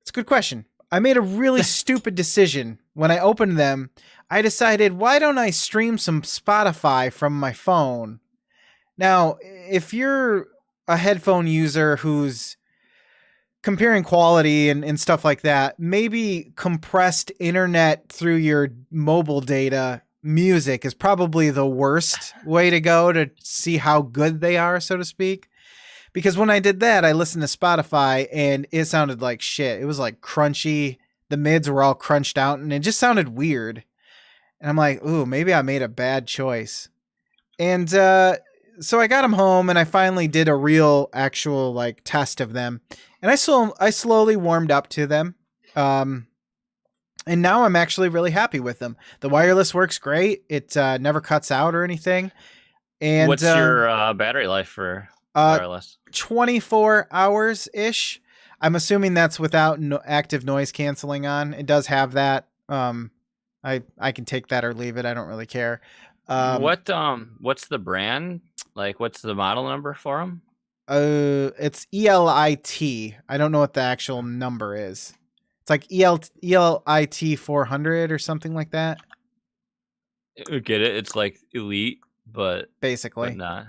Speaker 1: It's a good question. I made a really stupid decision. When I opened them, I decided, why don't I stream some Spotify from my phone? Now, if you're a headphone user who's comparing quality and stuff like that, maybe compressed internet through your mobile data music is probably the worst way to go to see how good they are, so to speak. Because when I did that, I listened to Spotify and it sounded like shit. It was like crunchy. The mids were all crunched out and it just sounded weird. And I'm like, ooh, maybe I made a bad choice. And so I got them home and I finally did a real actual like test of them. And I slowly warmed up to them. And now I'm actually really happy with them. The wireless works great. It never cuts out or anything. And
Speaker 2: what's your battery life for wireless?
Speaker 1: 24 hours ish. I'm assuming that's without active noise canceling on. It does have that. I can take that or leave it. I don't really care.
Speaker 2: What's the brand? Like, what's the model number for them?
Speaker 1: It's ELIT. I don't know what the actual number is. It's like ELIT 400 or something like that.
Speaker 2: Get it? It's like Elite, but
Speaker 1: basically
Speaker 2: but not.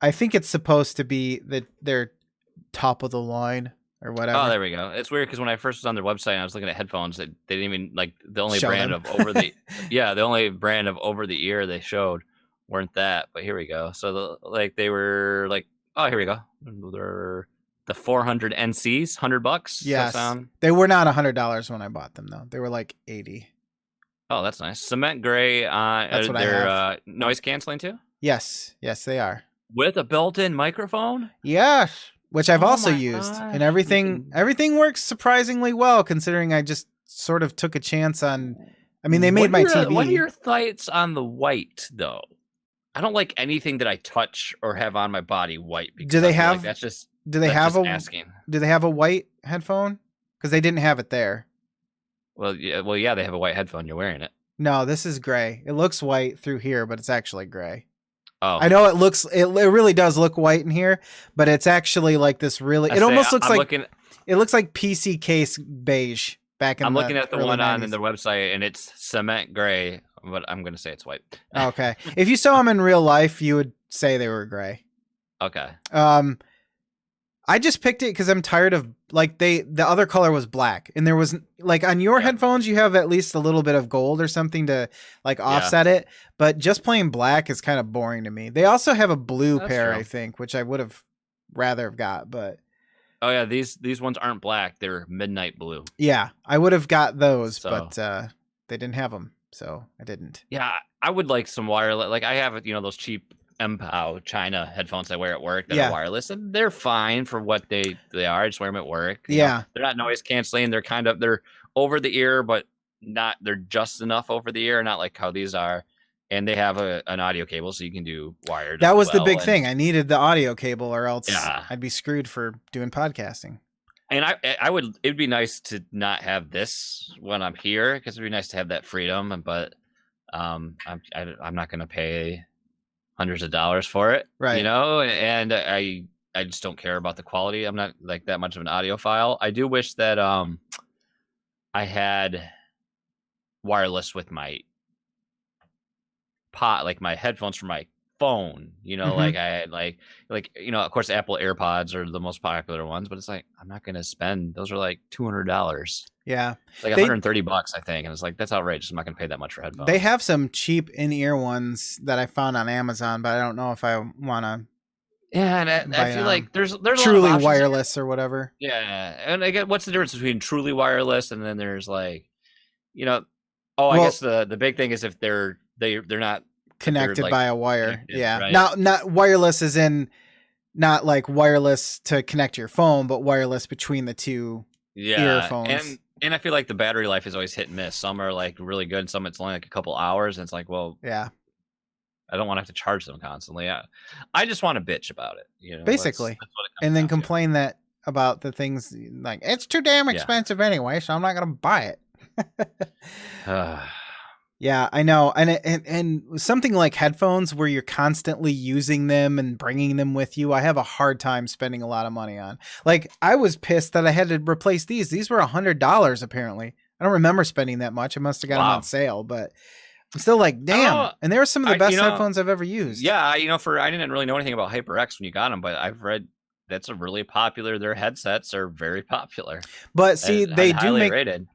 Speaker 1: I think it's supposed to be their top of the line or whatever.
Speaker 2: Oh, there we go. It's weird because when I first was on their website and I was looking at headphones, they didn't even like the only brand of over the the only brand of over the ear they showed weren't that. But here we go. So they were like, oh, here we go. They're the 400 NCs, $100.
Speaker 1: Yes, they were not $100 when I bought them though. They were like 80.
Speaker 2: Oh, that's nice. Cement gray.
Speaker 1: That's what
Speaker 2: they're
Speaker 1: I have.
Speaker 2: Noise canceling too.
Speaker 1: Yes, they are.
Speaker 2: With a built-in microphone.
Speaker 1: Yes, which I've also used, and everything works surprisingly well considering I just sort of took a chance on. I mean, they made my TV.
Speaker 2: What are your thoughts on the white though? I don't like anything that I touch or have on my body white.
Speaker 1: Do they have?
Speaker 2: Like that's just.
Speaker 1: Do they have
Speaker 2: asking?
Speaker 1: Do they have a white headphone? Because they didn't have it there.
Speaker 2: Well, yeah, they have a white headphone. You're wearing it.
Speaker 1: No, this is gray. It looks white through here, but it's actually gray.
Speaker 2: Oh,
Speaker 1: I know it really does look white in here, but it's actually like this really. It almost looks like it looks like PC case beige back in.
Speaker 2: I'm looking at the one
Speaker 1: 90s.
Speaker 2: on their website, and it's cement gray, but I'm gonna say it's white.
Speaker 1: Okay, if you saw them in real life, you would say they were gray.
Speaker 2: Okay.
Speaker 1: I just picked it because I'm tired of the other color was black, and there was like on your headphones you have at least a little bit of gold or something to like offset it, but just plain black is kind of boring to me. They also have a blue pair, I think, which I would have rather have got, but
Speaker 2: Oh yeah, these ones aren't black; they're midnight blue.
Speaker 1: Yeah, I would have got those, but they didn't have them, so I didn't.
Speaker 2: Yeah, I would like some wireless. Like I have, those cheap MPOW China headphones I wear at work that are wireless, and they're fine for what they are. I just wear them at work. You know, they're not noise canceling. They're over the ear, but not. They're just enough over the ear, not like how these are. And they have an audio cable, so you can do wired.
Speaker 1: That was the big thing. I needed the audio cable, or else I'd be screwed for doing podcasting.
Speaker 2: And I would. It'd be nice to not have this when I'm here, because it'd be nice to have that freedom. But I'm not going to pay hundreds of dollars for it,
Speaker 1: right?
Speaker 2: And I just don't care about the quality. I'm not like that much of an audiophile. I do wish that I had wireless with my like my headphones for my phone, like I had like of course Apple AirPods are the most popular ones, but it's like I'm not going to spend, those are like $200.
Speaker 1: Yeah,
Speaker 2: like $130 I think, and it's like that's outrageous. I'm not going to pay that much for headphones.
Speaker 1: They have some cheap in-ear ones that I found on Amazon, but I don't know if I want to.
Speaker 2: Yeah, and I feel like there's
Speaker 1: truly a lot of wireless or whatever.
Speaker 2: Yeah, and I get what's the difference between truly wireless and then there's like, I guess the big thing is if they're not
Speaker 1: connected by a wire. Yeah,
Speaker 2: right?
Speaker 1: not wireless as in not like wireless to connect to your phone, but wireless between the two earphones.
Speaker 2: And I feel like the battery life is always hit and miss. Some are like really good, some it's only like a couple hours, and it's like, well,
Speaker 1: yeah,
Speaker 2: I don't want to have to charge them constantly. I just want to bitch about it,
Speaker 1: basically, and then complain about the things like it's too damn expensive anyway, so I'm not gonna buy it. Yeah, I know. And something like headphones where you're constantly using them and bringing them with you, I have a hard time spending a lot of money on. Like, I was pissed that I had to replace these. These were $100 apparently. I don't remember spending that much. I must have got them on sale, but I'm still like, damn. And they were some of the best headphones I've ever used.
Speaker 2: Yeah, I didn't really know anything about HyperX when you got them, but I've read that's a really popular. Their headsets are very popular.
Speaker 1: But see, they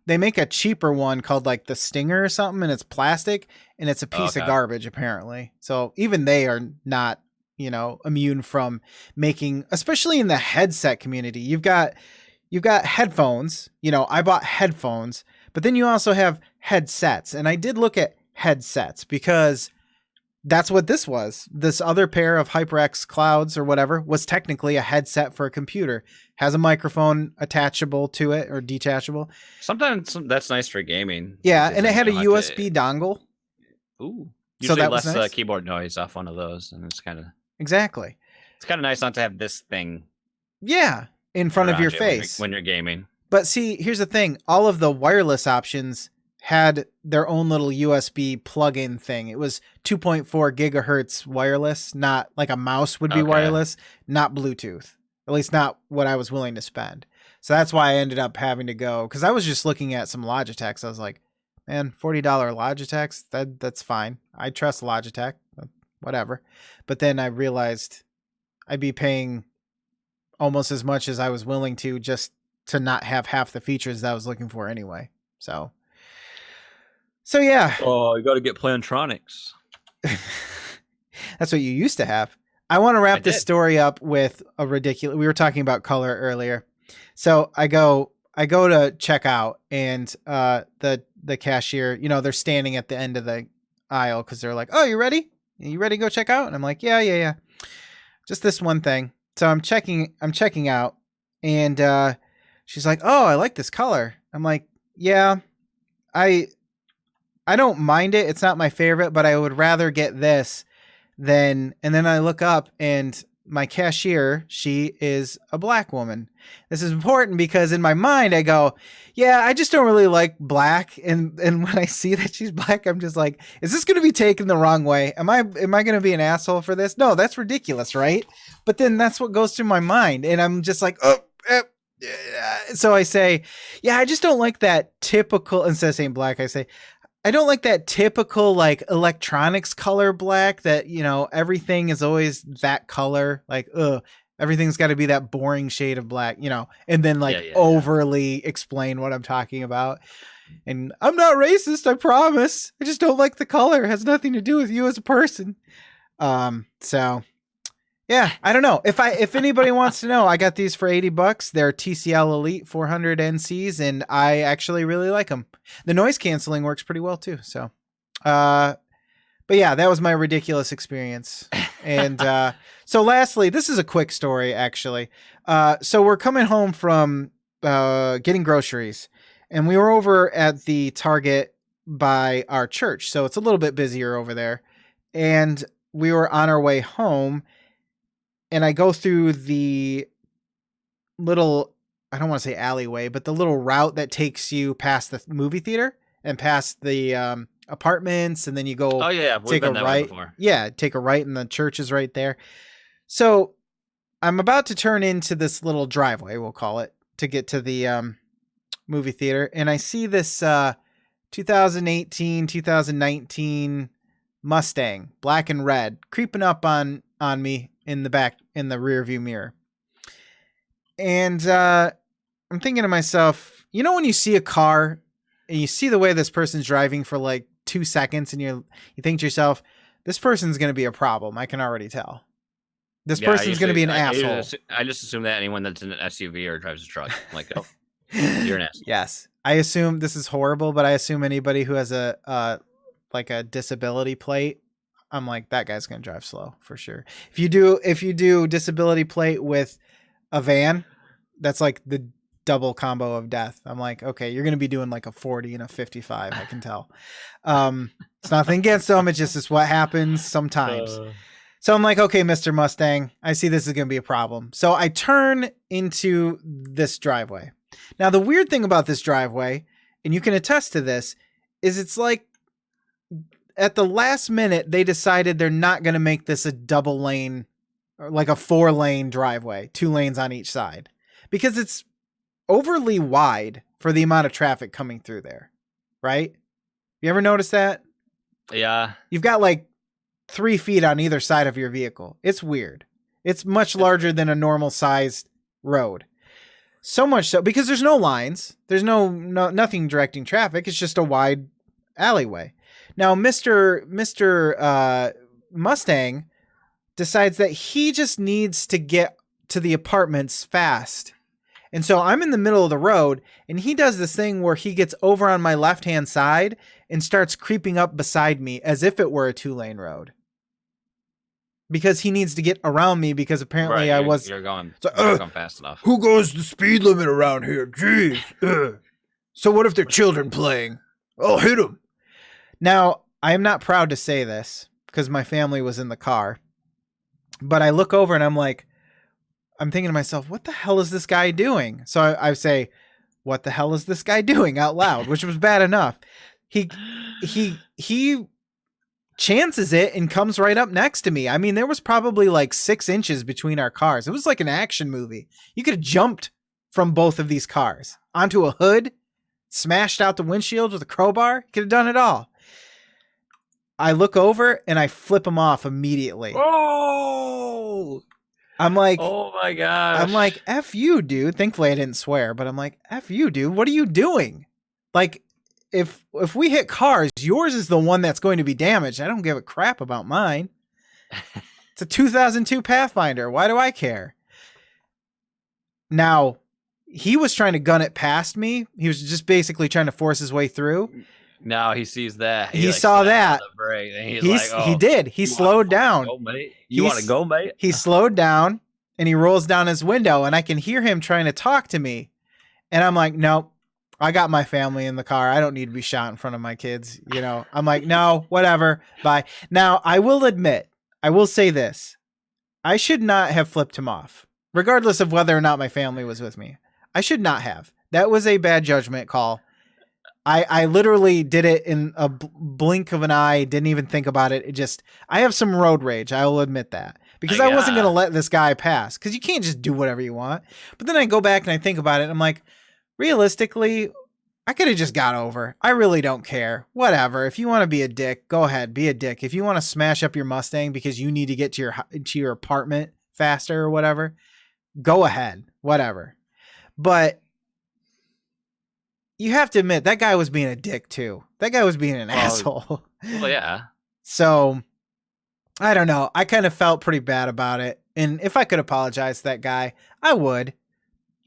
Speaker 1: make a cheaper one called like the Stinger or something, and it's plastic and it's a piece of garbage apparently. So even they are not, immune from making, especially in the headset community. You've got headphones, I bought headphones, but then you also have headsets. And I did look at headsets because that's what this was. This other pair of HyperX Clouds or whatever was technically a headset for a computer. Has a microphone attachable to it or detachable.
Speaker 2: Sometimes that's nice for gaming.
Speaker 1: Yeah, and it had a USB dongle.
Speaker 2: Ooh. Usually so that less was nice. Keyboard noise off one of those, and it's kind of...
Speaker 1: Exactly.
Speaker 2: It's kind of nice not to have this thing...
Speaker 1: Yeah, in front of your face.
Speaker 2: When you're gaming.
Speaker 1: But see, here's the thing. All of the wireless options had their own little USB plug-in thing. It was 2.4 gigahertz wireless, not like a mouse would be wireless, not Bluetooth. At least not what I was willing to spend. So that's why I ended up having to go, because I was just looking at some Logitechs. I was like, man, $40 Logitechs, that's fine. I trust Logitech, whatever. But then I realized I'd be paying almost as much as I was willing to just to not have half the features that I was looking for anyway. So yeah.
Speaker 2: Oh, you got to get Plantronics.
Speaker 1: That's what you used to have. I want to wrap this story up with a ridiculous... We were talking about color earlier. So I go to check out, and the cashier, they're standing at the end of the aisle because they're like, oh, you ready? You ready to go check out? And I'm like, yeah. Just this one thing. So I'm checking out, and she's like, oh, I like this color. I'm like, yeah, I don't mind it. It's not my favorite, but I would rather get this than... And then I look up, and my cashier, she is a black woman. This is important because in my mind I go, yeah, I just don't really like black. And when I see that she's black, I'm just like, is this going to be taken the wrong way? Am I going to be an asshole for this? No, that's ridiculous, right? But then that's what goes through my mind. And I'm just like, so I say, yeah, I just don't like that typical... Instead of saying black, I say, I don't like that typical like electronics color black that, everything is always that color. Like, everything's got to be that boring shade of black, and then overly explain what I'm talking about. And I'm not racist, I promise. I just don't like the color. It has nothing to do with you as a person. So Yeah, I don't know. If anybody wants to know, I got these for $80. They're TCL Elite 400 NCs, and I actually really like them. The noise canceling works pretty well too. So, but yeah, that was my ridiculous experience. And so, lastly, this is a quick story actually. So we're coming home from getting groceries, and we were over at the Target by our church, so it's a little bit busier over there. And we were on our way home. And I go through the little, I don't want to say alleyway, but the little route that takes you past the movie theater and past the apartments. And then you go take a right. Yeah, take a right and the church is right there. So I'm about to turn into this little driveway, we'll call it, to get to the movie theater. And I see this 2018, 2019 Mustang, black and red, creeping up on me in the back, in the rear view mirror. And I'm thinking to myself, you know, when you see a car and you see the way this person's driving for like 2 seconds and you think to yourself, this person's going to be a problem. I can already tell. This person's going to be an asshole.
Speaker 2: I just assume that anyone that's in an SUV or drives a truck, I'm like, oh, you're an asshole.
Speaker 1: Yes. I assume this is horrible, but I assume anybody who has a disability plate, I'm like, that guy's going to drive slow for sure. If you do disability plate with a van, that's like the double combo of death. I'm like, okay, you're going to be doing like a 40 and a 55. I can tell. It's nothing against them. It's just what happens sometimes. So I'm like, okay, Mr. Mustang, I see this is going to be a problem. So I turn into this driveway. Now, the weird thing about this driveway, and you can attest to this, is it's like, at the last minute, they decided they're not going to make this a double lane, or like a 4-lane driveway, 2 lanes on each side, because it's overly wide for the amount of traffic coming through there. Right? You ever notice that?
Speaker 2: Yeah.
Speaker 1: You've got like 3 feet on either side of your vehicle. It's weird. It's much larger than a normal sized road. So much so because there's no lines. There's nothing directing traffic. It's just a wide alleyway. Now, Mr. Mustang decides that he just needs to get to the apartments fast. And so I'm in the middle of the road, and he does this thing where he gets over on my left-hand side and starts creeping up beside me as if it were a 2-lane road. Because he needs to get around me because apparently
Speaker 2: you're going fast enough.
Speaker 1: Who goes the speed limit around here? Jeez. So what if they're children playing? I'll hit them. Now, I am not proud to say this because my family was in the car, but I look over and I'm thinking to myself, what the hell is this guy doing? So I say, what the hell is this guy doing out loud, which was bad enough. He chances it and comes right up next to me. I mean, there was probably like 6 inches between our cars. It was like an action movie. You could have jumped from both of these cars onto a hood, smashed out the windshield with a crowbar. Could have done it all. I look over and I flip him off immediately.
Speaker 2: Oh!
Speaker 1: I'm like,
Speaker 2: oh my gosh.
Speaker 1: I'm like, F you, dude. Thankfully I didn't swear, but I'm like, F you, dude. What are you doing? Like, if we hit cars, yours is the one that's going to be damaged. I don't give a crap about mine. It's a 2002 Pathfinder. Why do I care? Now, he was trying to gun it past me. He was just basically trying to force his way through.
Speaker 2: Now he sees that.
Speaker 1: He saw that. He did. He slowed down.
Speaker 2: You want to go, mate?
Speaker 1: He slowed down and he rolls down his window and I can hear him trying to talk to me. And I'm like, nope, I got my family in the car. I don't need to be shot in front of my kids. You know, I'm like, no, whatever. Bye. Now, I will admit, I will say this. I should not have flipped him off, regardless of whether or not my family was with me. I should not have. That was a bad judgment call. I literally did it in a blink of an eye, didn't even think about it. I have some road rage. I will admit that. Because I wasn't going to let this guy pass. Because you can't just do whatever you want. But then I go back and I think about it. And I'm like, realistically, I could have just got over. I really don't care. Whatever. If you want to be a dick, go ahead. Be a dick. If you want to smash up your Mustang because you need to get to your apartment faster or whatever, go ahead. Whatever. But you have to admit, that guy was being a dick too. That guy was being an asshole.
Speaker 2: Well, yeah.
Speaker 1: So, I don't know. I kind of felt pretty bad about it. And if I could apologize to that guy, I would.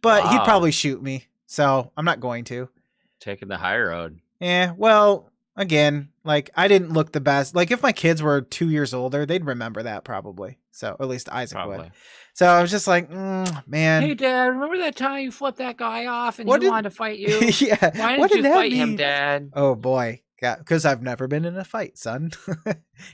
Speaker 1: But he'd probably shoot me. So I'm not going to.
Speaker 2: Taking the high road.
Speaker 1: Yeah, well, again, like, I didn't look the best. Like, if my kids were 2 years older, they'd remember that probably. So at least Isaac would. So I was just like, man.
Speaker 2: Hey, Dad, remember that time you flipped that guy off and he wanted to fight you?
Speaker 1: Yeah.
Speaker 2: Why didn't you fight him, Dad?
Speaker 1: Oh, boy. Yeah, because I've never been in a fight, son.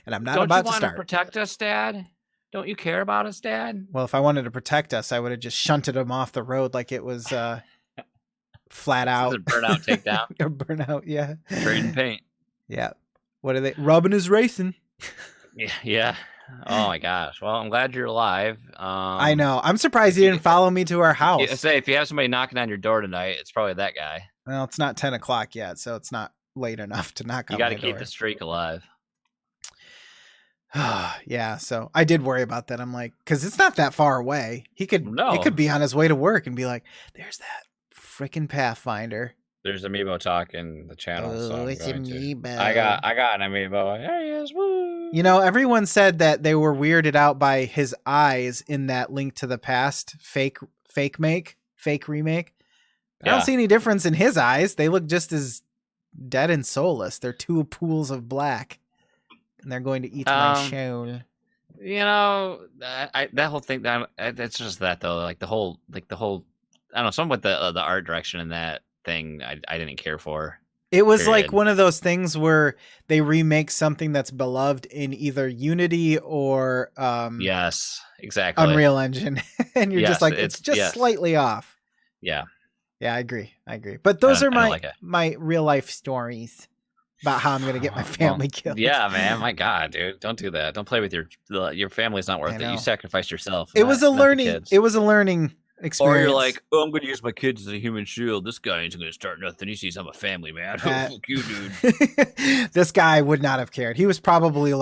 Speaker 1: And I'm not about to start.
Speaker 2: Don't you want to protect us, Dad? Don't you care about us, Dad?
Speaker 1: Well, if I wanted to protect us, I would have just shunted him off the road like it was flat out.
Speaker 2: A burnout takedown.
Speaker 1: A burnout, yeah.
Speaker 2: Trading paint.
Speaker 1: Yeah. What are they? Rubbing is racing.
Speaker 2: Yeah. Oh my gosh. Well, I'm glad you're alive.
Speaker 1: I know. I'm surprised he didn't follow me to our house.
Speaker 2: Say if you have somebody knocking on your door tonight, it's probably that guy.
Speaker 1: Well, it's not 10 o'clock yet, so it's not late enough to knock on my door.
Speaker 2: You got to keep the streak alive.
Speaker 1: Yeah, so I did worry about that. I'm like, because it's not that far away. He could be on his way to work and be like, "There's that freaking Pathfinder."
Speaker 2: There's amiibo talk in the channel.
Speaker 1: Oh, it's amiibo.
Speaker 2: I got an amiibo. There he is. Woo.
Speaker 1: You know, everyone said that they were weirded out by his eyes in that Link to the Past fake remake. I don't see any difference in his eyes. They look just as dead and soulless. They're two pools of black. And they're going to eat my soul.
Speaker 2: You know, that whole thing. It's just that though. Like the whole. I don't know. Something with the art direction in that thing, I didn't care for.
Speaker 1: It was like one of those things where they remake something that's beloved in either Unity or
Speaker 2: yes, exactly,
Speaker 1: Unreal Engine, and you're just like it's just slightly off.
Speaker 2: Yeah,
Speaker 1: I agree. But those are my real life stories. About how I'm going to get my family killed.
Speaker 2: Yeah, man. My God, dude. Don't do that. Don't play with your family's not worth it. You sacrificed yourself.
Speaker 1: It was a learning experience.
Speaker 2: Or you're like, oh, I'm going to use my kids as a human shield. This guy ain't going to start nothing. He sees I'm a family man. Fuck you, dude.
Speaker 1: This guy would not have cared. He was probably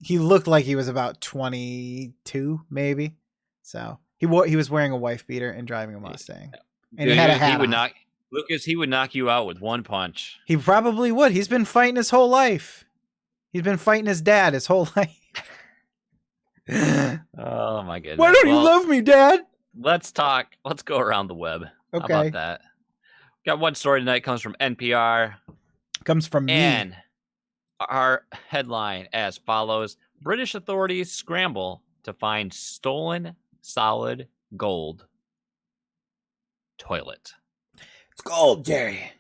Speaker 1: he looked like he was about 22, maybe. So he was wearing a wife beater and driving a Mustang. And he had a hat on.
Speaker 2: Lucas, he would knock you out with one punch.
Speaker 1: He probably would. He's been fighting his whole life. He's been fighting his dad his whole life.
Speaker 2: Oh, my goodness.
Speaker 1: Why don't you love me, Dad?
Speaker 2: Let's talk. Let's go around the web.
Speaker 1: Okay.
Speaker 2: How about that? Got one story tonight. Comes from NPR.
Speaker 1: Comes from me.
Speaker 2: And our headline as follows. British authorities scramble to find stolen solid gold toilet.
Speaker 1: It's gold, Jerry.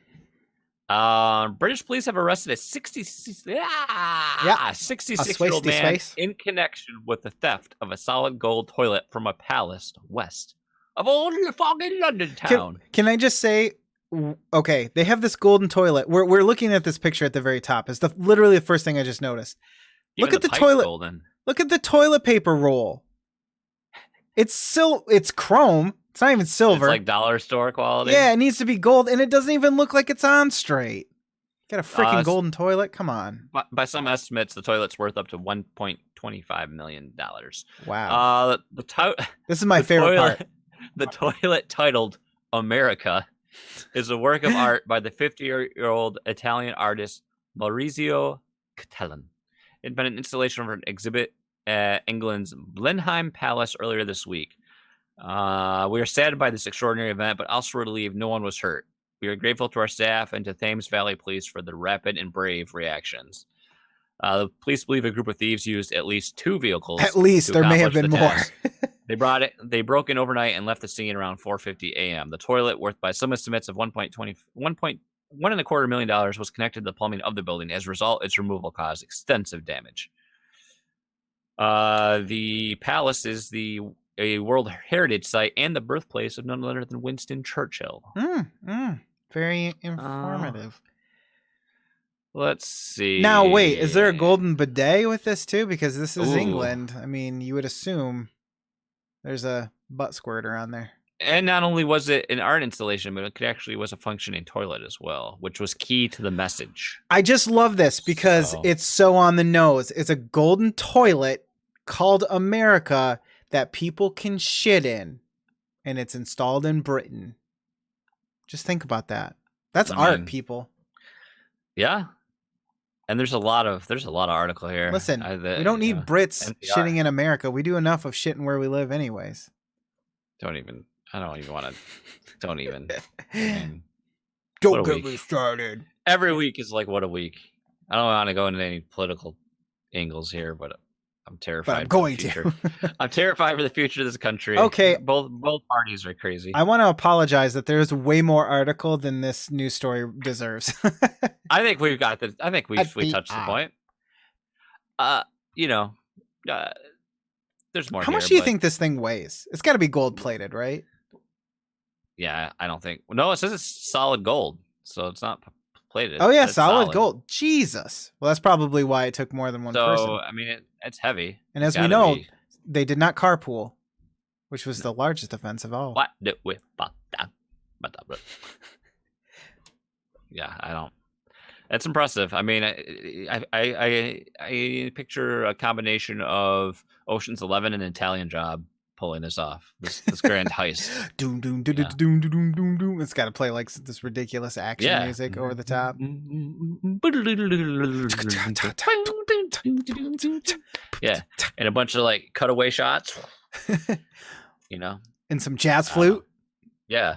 Speaker 2: British police have arrested a 66-year-old man in connection with the theft of a solid gold toilet from a palace west of old fucking London town.
Speaker 1: Can I just say, okay, they have this golden toilet. We're looking at this picture at the very top. It's literally the first thing I just noticed.
Speaker 2: Even
Speaker 1: look at the toilet.
Speaker 2: Golden.
Speaker 1: Look at the toilet paper roll. It's chrome. It's not even silver.
Speaker 2: It's like dollar store quality.
Speaker 1: Yeah, it needs to be gold, and it doesn't even look like it's on straight. Got a freaking golden toilet? Come on.
Speaker 2: By some estimates, the toilet's worth up to $1.25 million.
Speaker 1: Wow. This is my favorite part.
Speaker 2: The toilet, titled America, is a work of art by the 50-year-old Italian artist Maurizio Cattelan. It had been an installation for an exhibit at England's Blenheim Palace earlier this week. We are saddened by this extraordinary event, but also relieved no one was hurt. We are grateful to our staff and to Thames Valley Police for the rapid and brave reactions. The police believe a group of thieves used at least 2 vehicles.
Speaker 1: At least there may have been more.
Speaker 2: They broke in overnight and left the scene around 4:50 a.m. The toilet, worth by some estimates of $1.25 million, was connected to the plumbing of the building. As a result, its removal caused extensive damage. The palace is a World Heritage Site and the birthplace of none other than Winston Churchill.
Speaker 1: Very informative.
Speaker 2: Let's see.
Speaker 1: Now, wait, is there a golden bidet with this too? Because this is England. I mean, you would assume there's a butt squirter on there.
Speaker 2: And not only was it an art installation, but it actually was a functioning toilet as well, which was key to the message.
Speaker 1: I just love this because it's so on the nose. It's a golden toilet called America that people can shit in, and it's installed in Britain. Just think about that. That's art, people.
Speaker 2: Yeah. And there's a lot of article here.
Speaker 1: Listen, we don't need Brits
Speaker 2: NPR.
Speaker 1: shitting in America. We do enough of shitting where we live, anyways.
Speaker 2: I don't even want to. Don't even. I mean,
Speaker 1: don't get me started.
Speaker 2: Every week is like, what a week. I don't want to go into any political angles here, but I'm terrified.
Speaker 1: But I'm going to.
Speaker 2: I'm terrified for the future of this country.
Speaker 1: Okay.
Speaker 2: Both parties are crazy.
Speaker 1: I want to apologize that there's way more article than this news story deserves.
Speaker 2: I think we've got this. I think we touched the point. There's more.
Speaker 1: How much do you think this thing weighs? It's got to be gold plated, right?
Speaker 2: Yeah, I don't think. No, it says it's solid gold, so it's not plated.
Speaker 1: Oh yeah, solid gold. Jesus. Well, that's probably why it took more than one person.
Speaker 2: So I mean, it's heavy.
Speaker 1: And as we know, they did not carpool, which was the largest offense of all.
Speaker 2: What did we? Yeah, I don't. That's impressive. I mean, I picture a combination of Ocean's 11 and Italian Job pulling this off. This grand heist.
Speaker 1: Doom doom doom doom doom doom doom. It's got to play like this ridiculous action music over the top.
Speaker 2: Yeah, and a bunch of like cutaway shots.
Speaker 1: And some jazz flute.
Speaker 2: Yeah,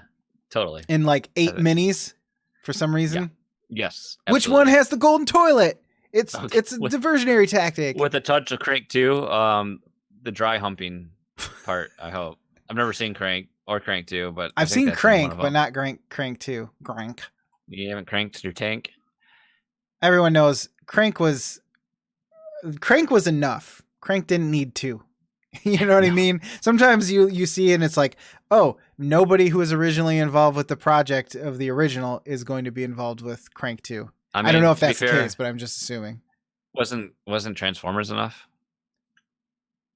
Speaker 2: totally.
Speaker 1: And like 8 minis for some reason.
Speaker 2: Yeah. Yes.
Speaker 1: Absolutely. Which one has the golden toilet? It's a diversionary tactic.
Speaker 2: With a touch of Crank 2, the dry humping part, I hope. I've never seen Crank or Crank 2, but
Speaker 1: I've seen Crank, but not Crank 2. Crank.
Speaker 2: You haven't cranked your tank?
Speaker 1: Everyone knows Crank was enough. Crank didn't need 2. You know what I mean? Sometimes you see it and it's like, oh, nobody who was originally involved with the project of the original is going to be involved with Crank 2. I don't know if that's the case, but I'm just assuming.
Speaker 2: Wasn't Transformers enough?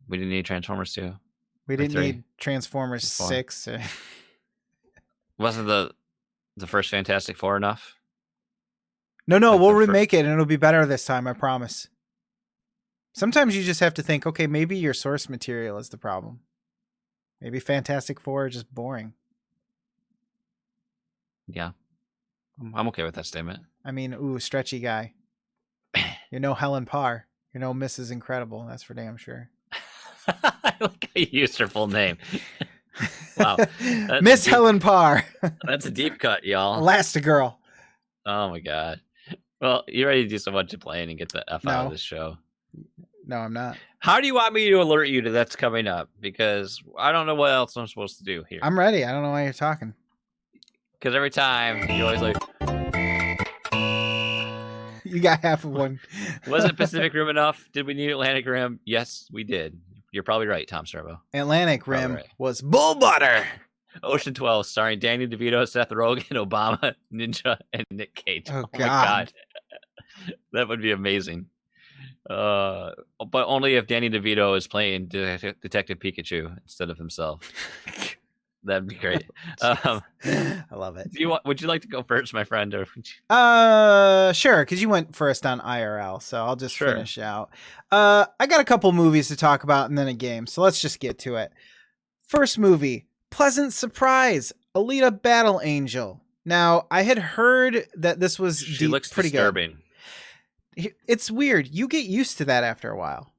Speaker 2: We didn't need Transformers 2.
Speaker 1: We didn't need Transformers 6.
Speaker 2: Wasn't the first Fantastic Four enough?
Speaker 1: No, we'll remake it and it'll be better this time, I promise. Sometimes you just have to think, okay, maybe your source material is the problem. Maybe Fantastic Four are just boring.
Speaker 2: Yeah. I'm okay with that statement.
Speaker 1: I mean, stretchy guy. You're no Helen Parr. You're no Mrs. Incredible. That's for damn sure.
Speaker 2: I like how you used her full name. Wow.
Speaker 1: Miss Helen Parr.
Speaker 2: That's a deep cut, y'all.
Speaker 1: Elastigirl.
Speaker 2: Oh, my God. Well, you're ready to do so much of playing and get the F out of this show.
Speaker 1: No, I'm not.
Speaker 2: How do you want me to alert you to that's coming up? Because I don't know what else I'm supposed to do here.
Speaker 1: I'm ready. I don't know why you're talking.
Speaker 2: Because every time you're always like,
Speaker 1: you got half of one.
Speaker 2: Wasn't Pacific Rim enough? Did we need Atlantic Rim? Yes, we did. You're probably right, Tom Servo.
Speaker 1: Atlantic Rim was bull butter.
Speaker 2: Ocean 12, starring Danny DeVito, Seth Rogen, Obama, Ninja, and Nick Cage.
Speaker 1: Oh
Speaker 2: my God. That would be amazing. But only if Danny DeVito is playing Detective Pikachu instead of himself. That'd be great.
Speaker 1: I love it.
Speaker 2: Would you like to go first, my friend? Or
Speaker 1: sure, because you went first on IRL, so I'll just finish out. I got a couple movies to talk about and then a game, so let's just get to it. First movie, Pleasant Surprise, Alita Battle Angel. Now, I had heard that this was
Speaker 2: she looks
Speaker 1: pretty
Speaker 2: disturbing.
Speaker 1: Good. It's weird. You get used to that after a while.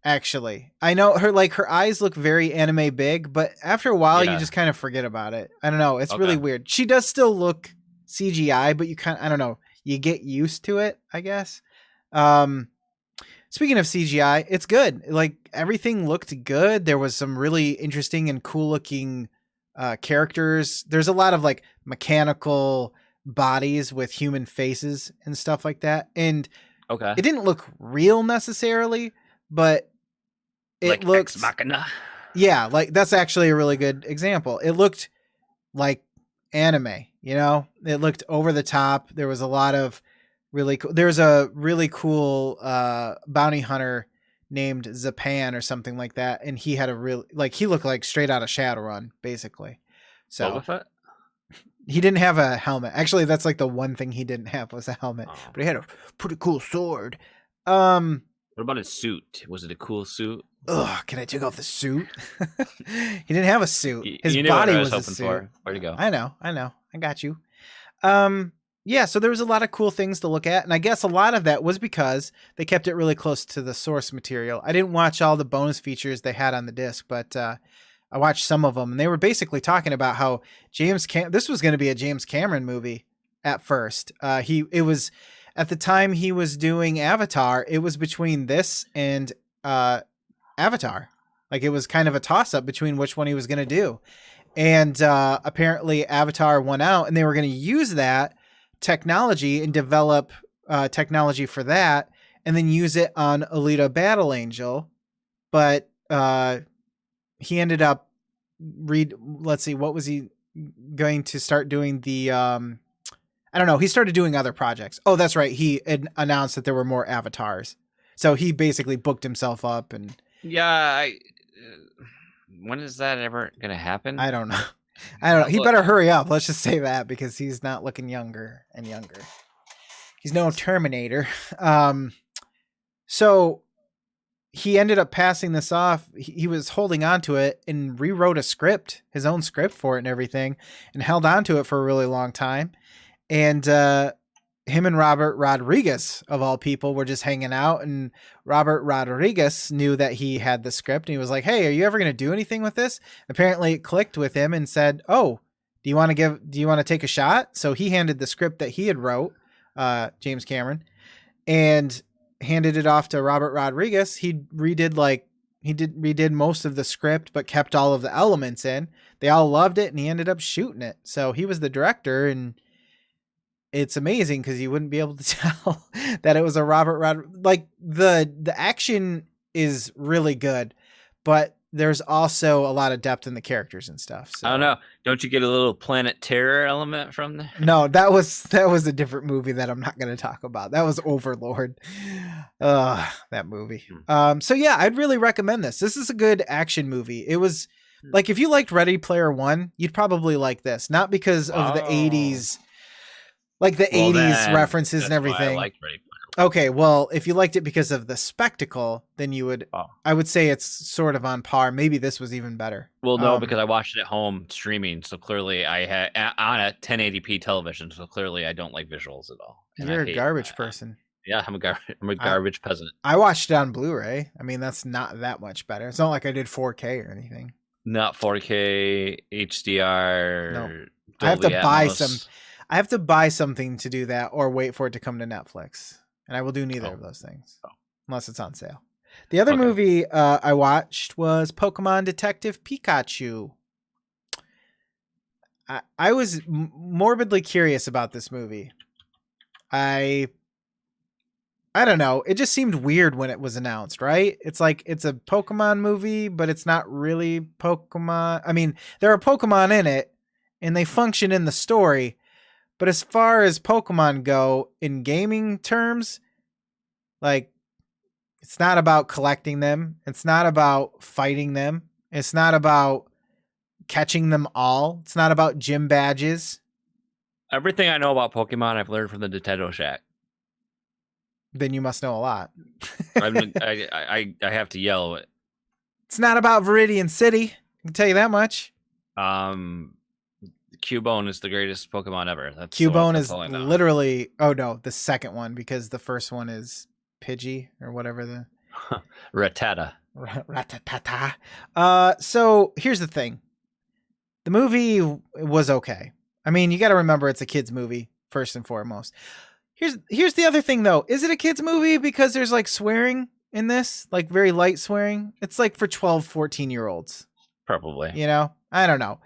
Speaker 1: Actually, I know her eyes look very anime big, but after a while you just kind of forget about it. I don't know. It's really weird. She does still look CGI, but I don't know. You get used to it, I guess. Speaking of CGI, it's good. Like everything looked good. There was some really interesting and cool looking characters. There's a lot of like mechanical bodies with human faces and stuff like that. And it didn't look real necessarily, but it
Speaker 2: like
Speaker 1: looks
Speaker 2: Ex Machina.
Speaker 1: Yeah, like that's actually a really good example. It looked like anime, you know? It looked over the top. There was a lot of really cool. There's a really cool bounty hunter named Zapan or something like that, and he had he looked like straight out of Shadowrun, basically. So
Speaker 2: Boba Fett?
Speaker 1: He didn't have a helmet. Actually, that's like the one thing he didn't have was a helmet, but he had a pretty cool sword.
Speaker 2: What about his suit? Was it a cool suit?
Speaker 1: Ugh, can I take off the suit? He didn't have a suit. His
Speaker 2: you knew
Speaker 1: body
Speaker 2: what I was
Speaker 1: a
Speaker 2: hoping
Speaker 1: suit.
Speaker 2: for. Where'd he go?
Speaker 1: I know. I got you. yeah, so there was a lot of cool things to look at, and I guess a lot of that was because they kept it really close to the source material. I didn't watch all the bonus features they had on the disc, but I watched some of them, and they were basically talking about how this was going to be a James Cameron movie at first. It was at the time he was doing Avatar. It was between this and Avatar. Like it was kind of a toss up between which one he was going to do, and apparently Avatar won out, and they were going to use that technology and develop technology for that, and then use it on Alita Battle Angel, but he ended up let's see, what was he going to start doing? The I don't know, he started doing other projects. Oh, that's right, he announced that there were more Avatars, so he basically booked himself up. And
Speaker 2: when is that ever gonna happen?
Speaker 1: I don't know. He better hurry up. Let's just say that, because he's not looking younger and younger. He's no Terminator. So he ended up passing this off. He was holding on to it and rewrote a script, his own script for it and everything, and held on to it for a really long time. And him and Robert Rodriguez, of all people, were just hanging out, and Robert Rodriguez knew that he had the script, and he was like, "Hey, are you ever going to do anything with this?" Apparently it clicked with him and said, "Oh, do you want to take a shot?" So he handed the script that he had wrote, James Cameron, and handed it off to Robert Rodriguez. He redid most of the script, but kept all of the elements in. They all loved it, and he ended up shooting it. So he was the director, and it's amazing because you wouldn't be able to tell that it was a like the action is really good, but there's also a lot of depth in the characters and stuff. So.
Speaker 2: I don't know. Don't you get a little Planet Terror element from there?
Speaker 1: No, that was a different movie that I'm not going to talk about. That was Overlord. That movie. So yeah, I'd really recommend this. This is a good action movie. It was like, if you liked Ready Player One, you'd probably like this. Not because of the 80s. Like the 80s references and everything.
Speaker 2: I liked Ready Player One.
Speaker 1: Okay, well, if you liked it because of the spectacle, then you would. I would say it's sort of on par. Maybe this was even better.
Speaker 2: Well, no, because I watched it at home streaming, so clearly I had on a 1080p television. So clearly I don't like visuals at all. And
Speaker 1: you're a garbage person.
Speaker 2: Yeah, I'm a garbage peasant.
Speaker 1: I watched it on Blu-ray. I mean, that's not that much better. It's not like I did 4K or anything.
Speaker 2: Not 4K HDR.
Speaker 1: No. I have to buy some. I have to buy something to do that, or wait for it to come to Netflix. And I will do neither of those things, unless it's on sale. The other movie I watched was Pokemon Detective Pikachu. I was morbidly curious about this movie. I don't know. It just seemed weird when it was announced, right? It's like, it's a Pokemon movie, but it's not really Pokemon. I mean, there are Pokemon in it, and they function in the story. But as far as Pokemon go in gaming terms, like, it's not about collecting them. It's not about fighting them. It's not about catching them all. It's not about gym badges.
Speaker 2: Everything I know about Pokemon, I've learned from the Nintendo Shack.
Speaker 1: Then you must know a lot.
Speaker 2: I have to yell it.
Speaker 1: It's not about Viridian City. I can tell you that much.
Speaker 2: Cubone is the greatest Pokemon ever.
Speaker 1: Cubone is literally, the second one, because the first one is Pidgey or whatever the
Speaker 2: Rattata.
Speaker 1: Rattata. So here's the thing. The movie was okay. I mean, you got to remember it's a kids movie first and foremost. Here's the other thing though. Is it a kids movie because there's like swearing in this, like very light swearing? It's like for 12, 14-year-olds.
Speaker 2: Probably.
Speaker 1: You know? I don't know.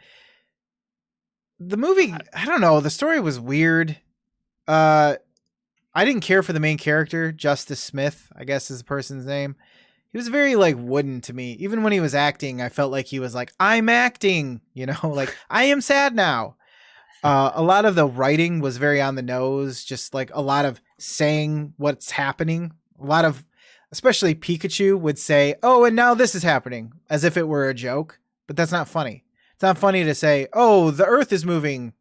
Speaker 1: The movie, I don't know. The story was weird. I didn't care for the main character, Justice Smith, I guess is the person's name. He was very like wooden to me. Even when he was acting, I felt like he was like, I'm acting, like I am sad now. A lot of the writing was very on the nose, just like a lot of saying what's happening. A lot of, especially Pikachu would say, oh, and now this is happening, as if it were a joke, but that's not funny. It's not funny to say, oh, the earth is moving.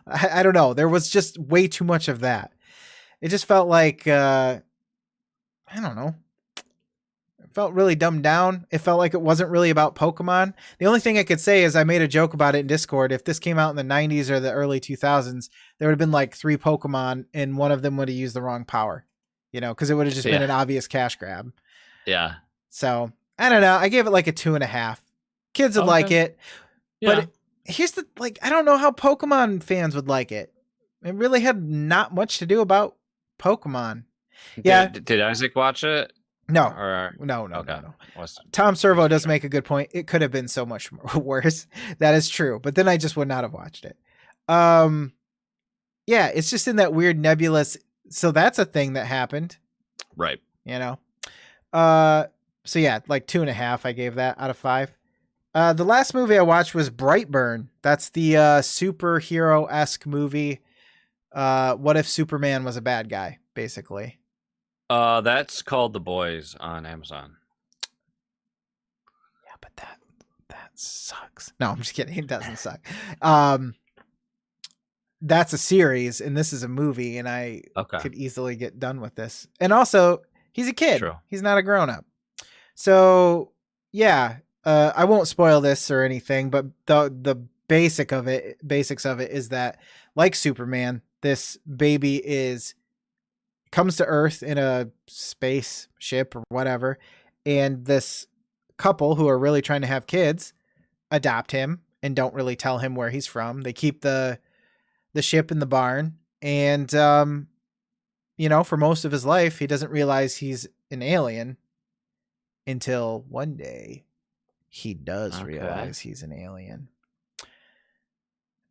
Speaker 1: I don't know. There was just way too much of that. It just felt like, I don't know. It felt really dumbed down. It felt like it wasn't really about Pokemon. The only thing I could say is I made a joke about it in Discord. If this came out in the 90s or the early 2000s, there would have been like 3 Pokemon and one of them would have used the wrong power, because it would have just been an obvious cash grab.
Speaker 2: Yeah.
Speaker 1: So I don't know. I gave it like a 2.5. Kids would like it, but here's the, I don't know how Pokemon fans would like it. It really had not much to do about Pokemon. Yeah.
Speaker 2: Did Isaac watch it?
Speaker 1: No. No. Tom Servo does make a good point. It could have been so much worse. That is true. But then I just would not have watched it. Yeah, it's just in that weird nebulous. So that's a thing that happened.
Speaker 2: Right.
Speaker 1: So yeah, like 2.5. I gave that out of 5. The last movie I watched was Brightburn. That's the superhero-esque movie. What if Superman was a bad guy, basically.
Speaker 2: That's called The Boys on Amazon.
Speaker 1: Yeah, but that sucks. No, I'm just kidding. It doesn't suck. That's a series, and this is a movie, and I could easily get done with this. And also, he's a kid.
Speaker 2: True.
Speaker 1: He's not a grown-up. So, yeah, I won't spoil this or anything, but the basics of it is that, like Superman, this baby comes to Earth in a space ship or whatever, and this couple who are really trying to have kids adopt him and don't really tell him where he's from. They keep the ship in the barn, and for most of his life he doesn't realize he's an alien until one day he does realize he's an alien.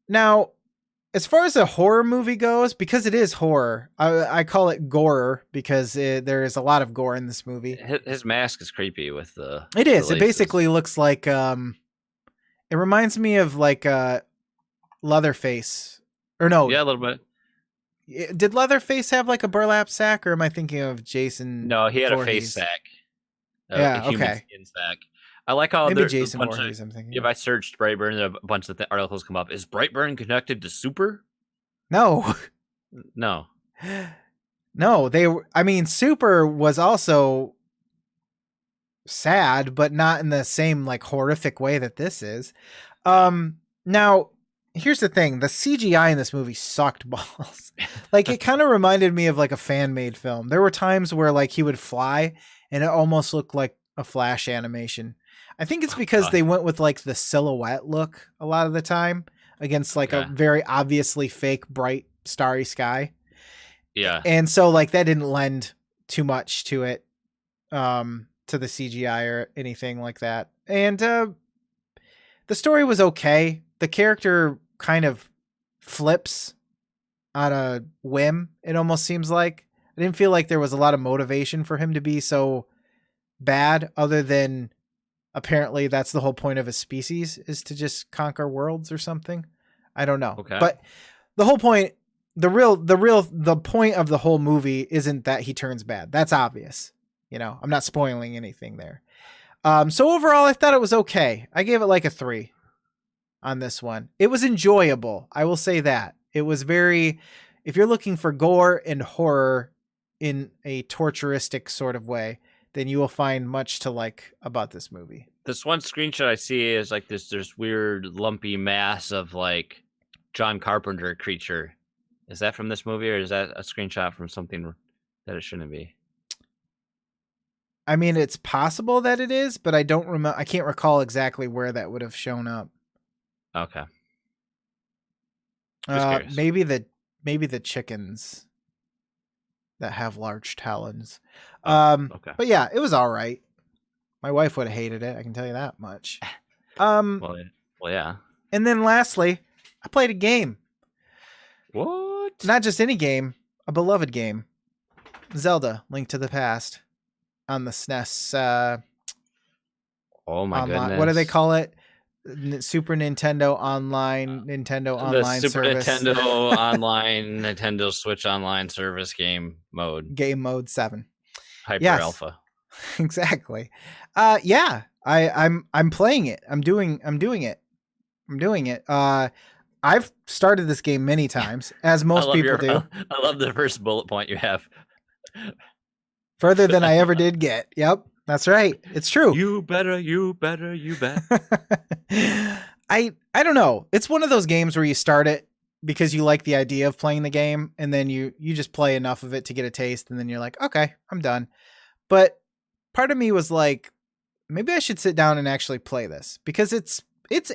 Speaker 1: Now, as far as a horror movie goes, because it is horror, I call it gore because there is a lot of gore in this movie.
Speaker 2: His mask is creepy with the.
Speaker 1: It is. It basically looks like it reminds me of like Leatherface, or no?
Speaker 2: Yeah, a little bit.
Speaker 1: Did Leatherface have like a burlap sack, or am I thinking of Jason?
Speaker 2: No, he had
Speaker 1: Voorhees?
Speaker 2: A face sack.
Speaker 1: Yeah,
Speaker 2: a human skin sack. I like how
Speaker 1: maybe Jason Voorhees. I'm thinking.
Speaker 2: If I searched Brightburn, a bunch of articles come up. Is Brightburn connected to Super?
Speaker 1: No.
Speaker 2: No.
Speaker 1: Super was also sad, but not in the same like horrific way that this is. Now, here's the thing: the CGI in this movie sucked balls. Like, it kind of reminded me of like a fan-made film. There were times where like he would fly, and it almost looked like a Flash animation. I think it's because they went with like the silhouette look a lot of the time against like a very obviously fake, bright, starry sky.
Speaker 2: Yeah.
Speaker 1: And so like that didn't lend too much to it, to the CGI or anything like that. And the story was okay. The character kind of flips on a whim, it almost seems like. I didn't feel like there was a lot of motivation for him to be so bad, other than apparently that's the whole point of his species, is to just conquer worlds or something. I don't know.
Speaker 2: Okay.
Speaker 1: But the whole point, the point of the whole movie isn't that he turns bad. That's obvious. I'm not spoiling anything there. So overall, I thought it was okay. I gave it like a 3 on this one. It was enjoyable. I will say that. It was if you're looking for gore and horror in a torturistic sort of way, then you will find much to like about this movie.
Speaker 2: This one screenshot I see is like this weird lumpy mass of like John Carpenter creature. Is that from this movie, or is that a screenshot from something that it shouldn't be?
Speaker 1: I mean, it's possible that it is, but I don't remember. I can't recall exactly where that would have shown up.
Speaker 2: Okay.
Speaker 1: Maybe the chickens that have large talons. Okay. But yeah, it was all right. My wife would have hated it. I can tell you that much.
Speaker 2: Well, yeah.
Speaker 1: And then lastly, I played a game.
Speaker 2: What?
Speaker 1: Not just any game, a beloved game. Zelda: Link to the Past on the SNES.
Speaker 2: Oh my goodness!
Speaker 1: What do they call it? Super Nintendo Online, Nintendo Online
Speaker 2: Super
Speaker 1: Service.
Speaker 2: Nintendo Online, Nintendo Switch Online Service Game Mode.
Speaker 1: Game Mode 7.
Speaker 2: Hyper Alpha.
Speaker 1: Exactly. Yeah. I'm playing it. I'm doing it. I've started this game many times, as most people do.
Speaker 2: I love the first bullet point you have.
Speaker 1: Further than I ever did get. Yep. That's right. It's true.
Speaker 2: You better, you bet.
Speaker 1: I don't know. It's one of those games where you start it because you like the idea of playing the game, and then you just play enough of it to get a taste, and then you're like, okay, I'm done. But part of me was like, maybe I should sit down and actually play this because it's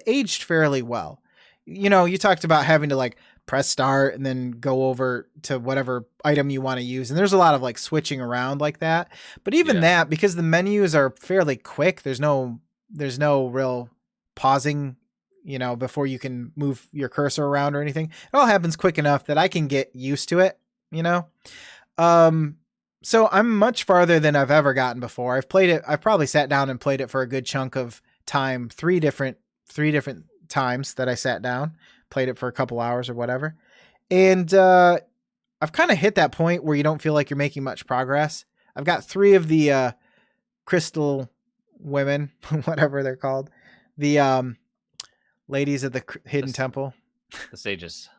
Speaker 1: aged fairly well. You know, you talked about having to like press start and then go over to whatever item you want to use. And there's a lot of like switching around like that. But even that, because the menus are fairly quick, there's no real pausing, you know, before you can move your cursor around or anything. It all happens quick enough that I can get used to it, you know? So I'm much farther than I've ever gotten before. I've played it. I've probably sat down and played it for a good chunk of time. Three different times that I sat down, played it for a couple hours or whatever. And, I've kind of hit that point where you don't feel like you're making much progress. I've got 3 of the, crystal women, whatever they're called. The, ladies of the hidden temple.
Speaker 2: The sages.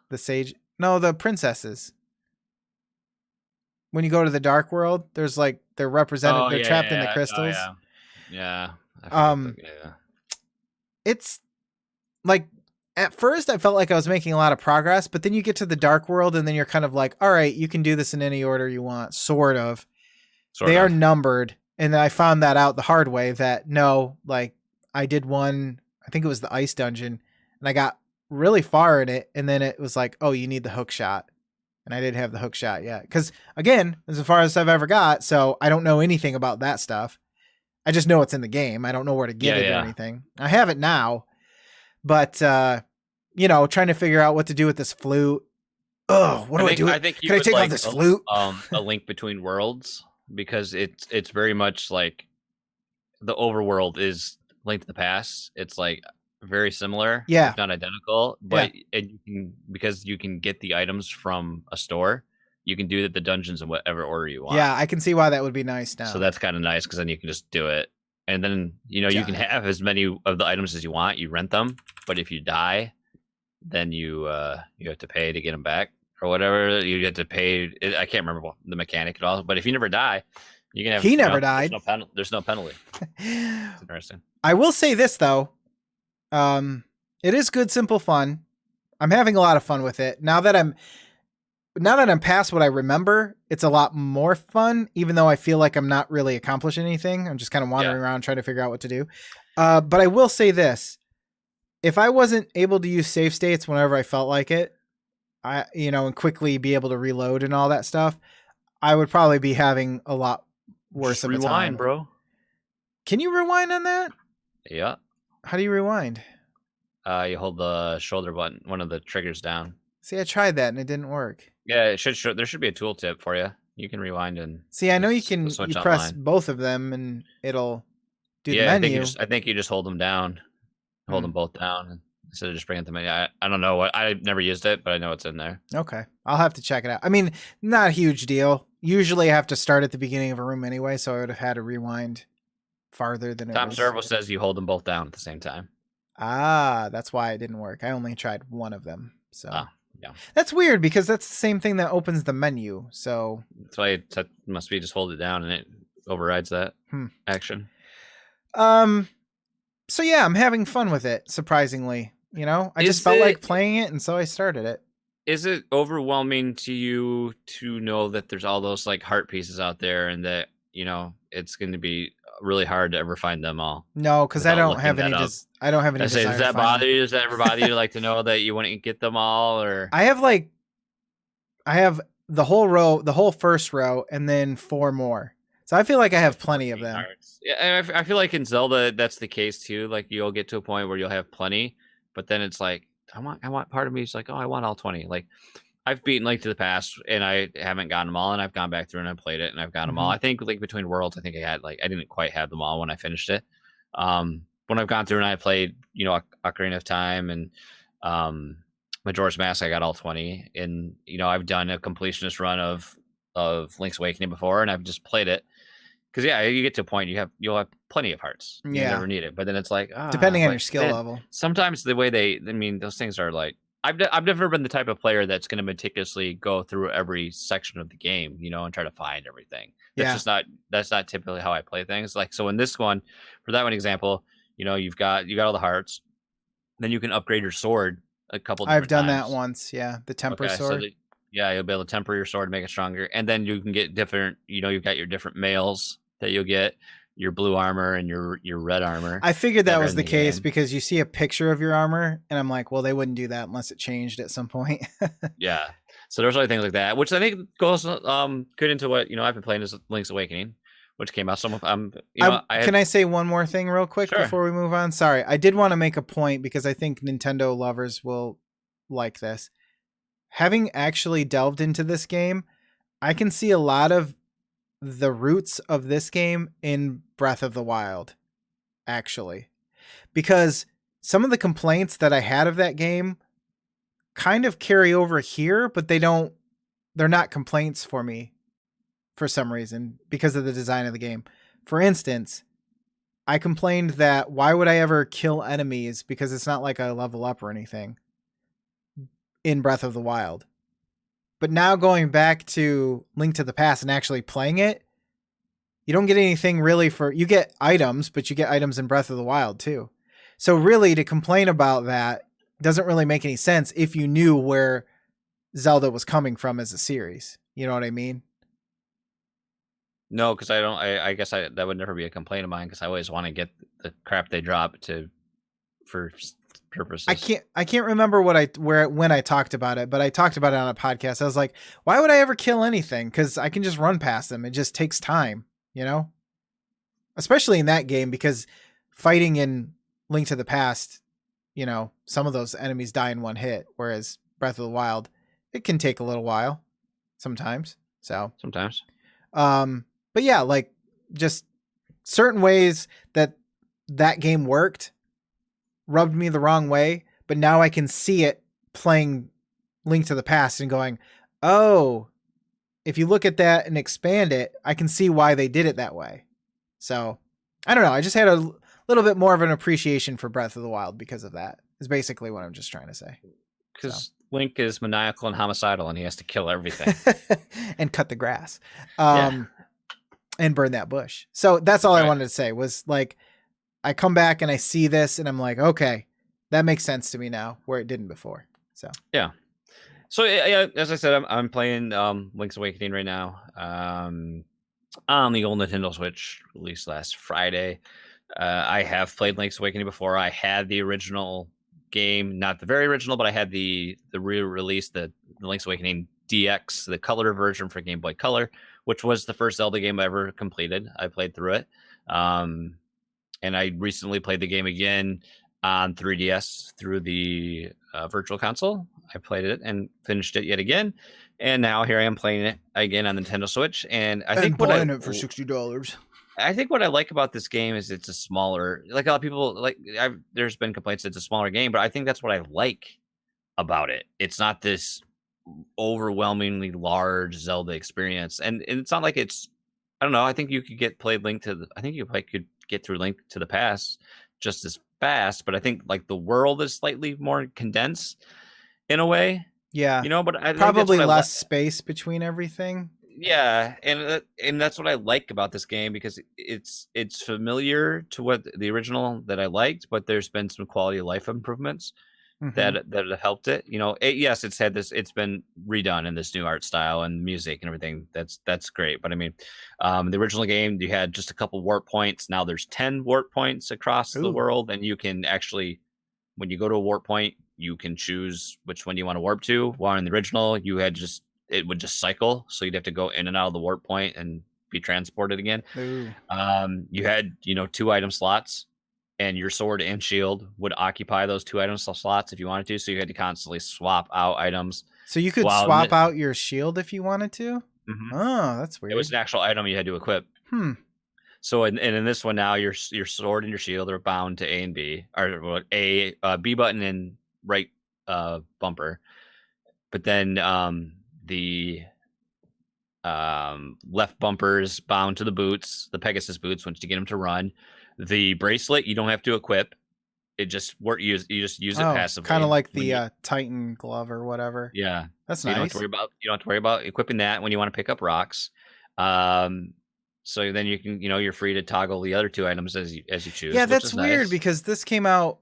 Speaker 1: No, the princesses. When you go to the dark world, there's like they're represented. They're trapped in the crystals.
Speaker 2: Oh, yeah.
Speaker 1: It's like at first I felt like I was making a lot of progress, but then you get to the dark world and then you're kind of like, all right, you can do this in any order you want. Sort of. They are numbered, and I found that out the hard way. That no, like I did one. I think it was the ice dungeon, and I got really far in it, and then it was like, oh, you need the hook shot. And I didn't have the hook shot yet. Because, again, as far as I've ever got, so I don't know anything about that stuff. I just know it's in the game. I don't know where to get it or anything. I have it now. But, you know, trying to figure out what to do with this flute. Oh, what do I do?
Speaker 2: I think
Speaker 1: Can I take off this flute?
Speaker 2: A Link Between Worlds, because it's very much like the overworld is Link to the Past. It's like very similar, if not identical, but because you can get the items from a store, you can do the dungeons in whatever order you want.
Speaker 1: Yeah, I can see why that would be nice now.
Speaker 2: So that's kind of nice because then you can just do it, and then you know you can have as many of the items as you want. You rent them, but if you die, then you have to pay to get them back or whatever. You have to pay. I can't remember the mechanic at all, but if you never die, you can have.
Speaker 1: He never died.
Speaker 2: There's no penalty. It's interesting.
Speaker 1: I will say this though. It is good, simple fun. I'm having a lot of fun with it. Now that I'm past what I remember, it's a lot more fun, even though I feel like I'm not really accomplishing anything. I'm just kind of wandering around trying to figure out what to do. But I will say this. If I wasn't able to use save states whenever I felt like it, and quickly be able to reload and all that stuff, I would probably be having a lot worse of a time.
Speaker 2: Rewind, bro.
Speaker 1: Can you rewind on that?
Speaker 2: Yeah.
Speaker 1: How do you rewind?
Speaker 2: You hold the shoulder button, one of the triggers down.
Speaker 1: See, I tried that and it didn't work.
Speaker 2: Yeah, it should show. There should be a tooltip for you. You can rewind and
Speaker 1: see. I know you can. You press both of them and it'll do the menu.
Speaker 2: I think you just hold them down, hold them both down instead of just bringing them in. I don't know what. I've never used it, but I know it's in there.
Speaker 1: Okay, I'll have to check it out. I mean, not a huge deal. Usually, I have to start at the beginning of a room anyway, so I would have had to rewind farther than
Speaker 2: Tom Servo says you hold them both down at the same time.
Speaker 1: Ah, that's why it didn't work. I only tried one of them. So
Speaker 2: yeah. That's
Speaker 1: weird because that's the same thing that opens the menu. So
Speaker 2: that's why it must be just hold it down and it overrides that action.
Speaker 1: So yeah, I'm having fun with it, surprisingly. You know, I just felt like playing it and so I started it.
Speaker 2: Is it overwhelming to you to know that there's all those like heart pieces out there and that, you know, it's going to be really hard to ever find them all?
Speaker 1: No, because I don't have any. I don't have any.
Speaker 2: Does that bother you? Does that ever bother you to like to know that you wouldn't get them all? Or
Speaker 1: I have the whole row, the whole first row, and then 4 more. So I feel like I have plenty of them.
Speaker 2: Hearts. Yeah, I feel like in Zelda that's the case too. Like you'll get to a point where you'll have plenty, but then it's like I want. Part of me is like, oh, I want all 20. Like I've beaten Link to the Past and I haven't gotten them all, and I've gone back through and I've played it and I've got them all. I think Link Between Worlds, I think I didn't quite have them all when I finished it. When I've gone through and I played, you know, Ocarina of Time and Majora's Mask, I got all 20. And you know, I've done a completionist run of Link's Awakening before, and I've just played it. Because you get to a point you'll have plenty of hearts. You never need it, but then it's like
Speaker 1: depending on your skill level.
Speaker 2: Sometimes the way those things are like. I've never been the type of player that's going to meticulously go through every section of the game, you know, and try to find everything. That's not typically how I play things. Like, so in this one, for that one example, you got all the hearts, then you can upgrade your sword a couple different
Speaker 1: I've done
Speaker 2: times.
Speaker 1: that once. Yeah, the temper sword.
Speaker 2: So you'll be able to temper your sword, make it stronger, and then you can get different. You've got your different mails that you'll get, your blue armor and your red armor.
Speaker 1: I figured that was the case because you see a picture of your armor, and I'm like, well, they wouldn't do that unless it changed at some point.
Speaker 2: Yeah. So there's other things like that, which I think goes good into what I've been playing is Link's Awakening, which came out.
Speaker 1: Can I say one more thing real quick before we move on? Sorry, I did want to make a point because I think Nintendo lovers will like this. Having actually delved into this game, I can see a lot of the roots of this game in Breath of the Wild, actually, because some of the complaints that I had of that game kind of carry over here, but they're not complaints for me for some reason because of the design of the game. For instance, I complained that why would I ever kill enemies because it's not like a level up or anything in Breath of the Wild. But now going back to Link to the Past and actually playing it, you don't get anything really you get items, but you get items in Breath of the Wild too. So really to complain about that doesn't really make any sense if you knew where Zelda was coming from as a series. You know what I mean?
Speaker 2: No, because I guess that would never be a complaint of mine because I always want to get the crap they drop for purposes.
Speaker 1: I can't remember when I talked about it, but I talked about it on a podcast. I was like, why would I ever kill anything? Because I can just run past them. It just takes time, especially in that game because fighting in Link to the Past, some of those enemies die in one hit, whereas Breath of the Wild, it can take a little while sometimes. So
Speaker 2: sometimes.
Speaker 1: But yeah, like just certain ways that game worked rubbed me the wrong way, but now I can see it playing Link to the Past and going, oh, if you look at that and expand it, I can see why they did it that way. So I don't know. I just had a little bit more of an appreciation for Breath of the Wild because of that is basically what I'm just trying to say.
Speaker 2: Because Link is maniacal and homicidal and he has to kill everything.
Speaker 1: And cut the grass. And burn that bush. So that's all I wanted to say was like, I come back and I see this and I'm like, okay, that makes sense to me now where it didn't before. So,
Speaker 2: yeah. So as I said, I'm playing Link's Awakening right now on the old Nintendo Switch, released last Friday. I have played Link's Awakening before. I had the original game, not the very original, but I had the re-release, the Link's Awakening DX, the color version for Game Boy Color, which was the first Zelda game I ever completed. I played through it. And I recently played the game again on 3DS through the Virtual Console. I played it and finished it yet again. And now here I am playing it again on the Nintendo Switch. And I think
Speaker 1: buying it for $60.
Speaker 2: I think what I like about this game is it's a smaller, like a lot of people there's been complaints that it's a smaller game, but I think that's what I like about it. It's not this overwhelmingly large Zelda experience. And it's not like it's, I don't know. I think you could get through Link to the Past just as fast, but I think like the world is slightly more condensed in a way.
Speaker 1: Yeah.
Speaker 2: But I
Speaker 1: probably less space between everything.
Speaker 2: Yeah, and that's what I like about this game because it's familiar to what the original that I liked, but there's been some quality of life improvements that have helped it. Yes, it's been redone in this new art style and music and everything. That's great. But I mean, the original game, you had just a couple warp points. Now there's 10 warp points across the world, and you can actually, when you go to a warp point, you can choose which one you want to warp to. While in the original, it would just cycle, so you'd have to go in and out of the warp point and be transported again. You had 2 item slots, and your sword and shield would occupy those 2 item slots if you wanted to, so you had to constantly swap out items.
Speaker 1: So you could swap out your shield if you wanted to?
Speaker 2: Mm-hmm.
Speaker 1: Oh, that's weird.
Speaker 2: It was an actual item you had to equip. So in this one now, your sword and your shield are bound to A and B, or B button and right bumper, but then the left bumper is bound to the boots, the Pegasus boots, once you get them to run. The bracelet you don't have to equip; it just you just use it passively,
Speaker 1: kind of like the Titan glove or whatever.
Speaker 2: Yeah,
Speaker 1: that's
Speaker 2: so
Speaker 1: nice.
Speaker 2: You don't have to worry about equipping that when you want to pick up rocks. So then you can, you're free to toggle the other 2 items as you choose.
Speaker 1: Yeah,
Speaker 2: which
Speaker 1: that's
Speaker 2: is
Speaker 1: weird
Speaker 2: nice.
Speaker 1: because this came out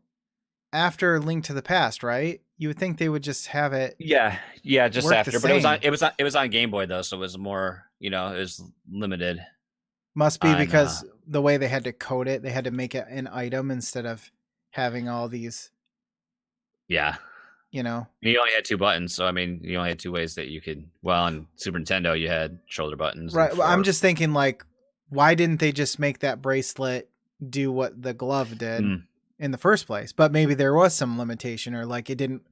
Speaker 1: after Link to the Past, right? You would think they would just have it.
Speaker 2: Yeah, just
Speaker 1: work
Speaker 2: after.
Speaker 1: the
Speaker 2: But it was
Speaker 1: same.
Speaker 2: on Game Boy though, so it was more, it was limited.
Speaker 1: Must be because the way they had to code it, they had to make it an item instead of having all these.
Speaker 2: Yeah.
Speaker 1: You
Speaker 2: only had 2 buttons, so I mean, you only had 2 ways that you could. Well, on Super Nintendo, you had shoulder buttons.
Speaker 1: Right. Well, I'm just thinking, like, why didn't they just make that bracelet do what the glove did in the first place? But maybe there was some limitation, or like they didn't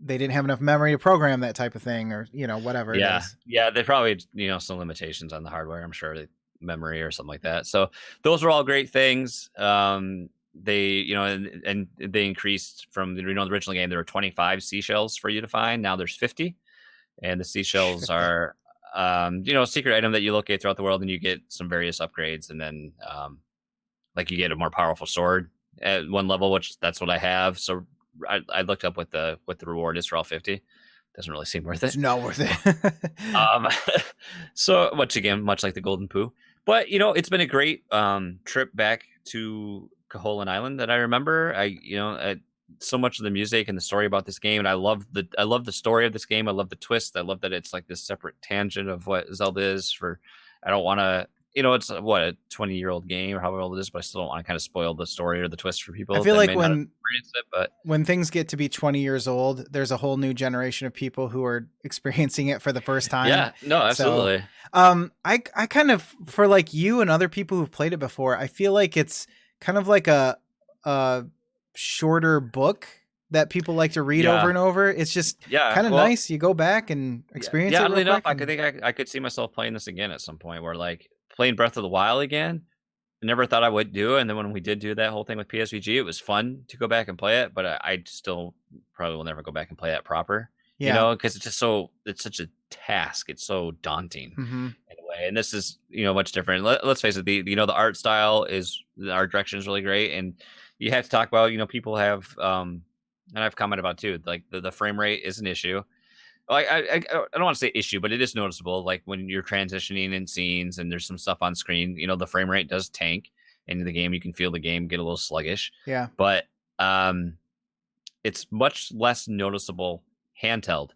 Speaker 1: have enough memory to program that type of thing, or whatever.
Speaker 2: Yeah,
Speaker 1: it is.
Speaker 2: Yeah. They probably some limitations on the hardware. I'm sure, memory or something like that. So those are all great things. They and they increased from the original game. There were 25 seashells for you to find. Now there's 50, and the seashells are a secret item that you locate throughout the world, and you get some various upgrades, and then like you get a more powerful sword at one level, which that's what I have. So I looked up what the reward is for all 50. Doesn't really seem worth it.
Speaker 1: It's not worth it.
Speaker 2: So much like the Golden Poo. But it's been a great trip back to Caholan Island that I remember. So much of the music and the story about this game, and I love the story of this game. I love the twist. I love that it's like this separate tangent of what Zelda is. I don't want to. It's a 20-year-old game or however old it is, but I still don't want to kind of spoil the story or the twist for people.
Speaker 1: I feel like when things get to be 20 years old, there's a whole new generation of people who are experiencing it for the first time.
Speaker 2: Yeah, no, absolutely.
Speaker 1: So, I kind of, for like you and other people who've played it before, I feel like it's kind of like a shorter book that people like to read over and over. It's just kind of nice. You go back and experience it.
Speaker 2: Oddly enough, I could see myself playing this again at some point, where like playing Breath of the Wild again. I never thought I would do, and then when we did do that whole thing with PSVG, it was fun to go back and play it. But I still probably will never go back and play it proper. Because it's just it's such a task. It's so daunting in a way. And this is much different. Let's face it. The art style the art direction is really great, and you have to talk about people have and I've commented about too, like the frame rate is an issue. Like I don't want to say issue, but it is noticeable. Like when you're transitioning in scenes and there's some stuff on screen, the frame rate does tank. In the game, you can feel the game get a little sluggish.
Speaker 1: Yeah.
Speaker 2: But it's much less noticeable handheld,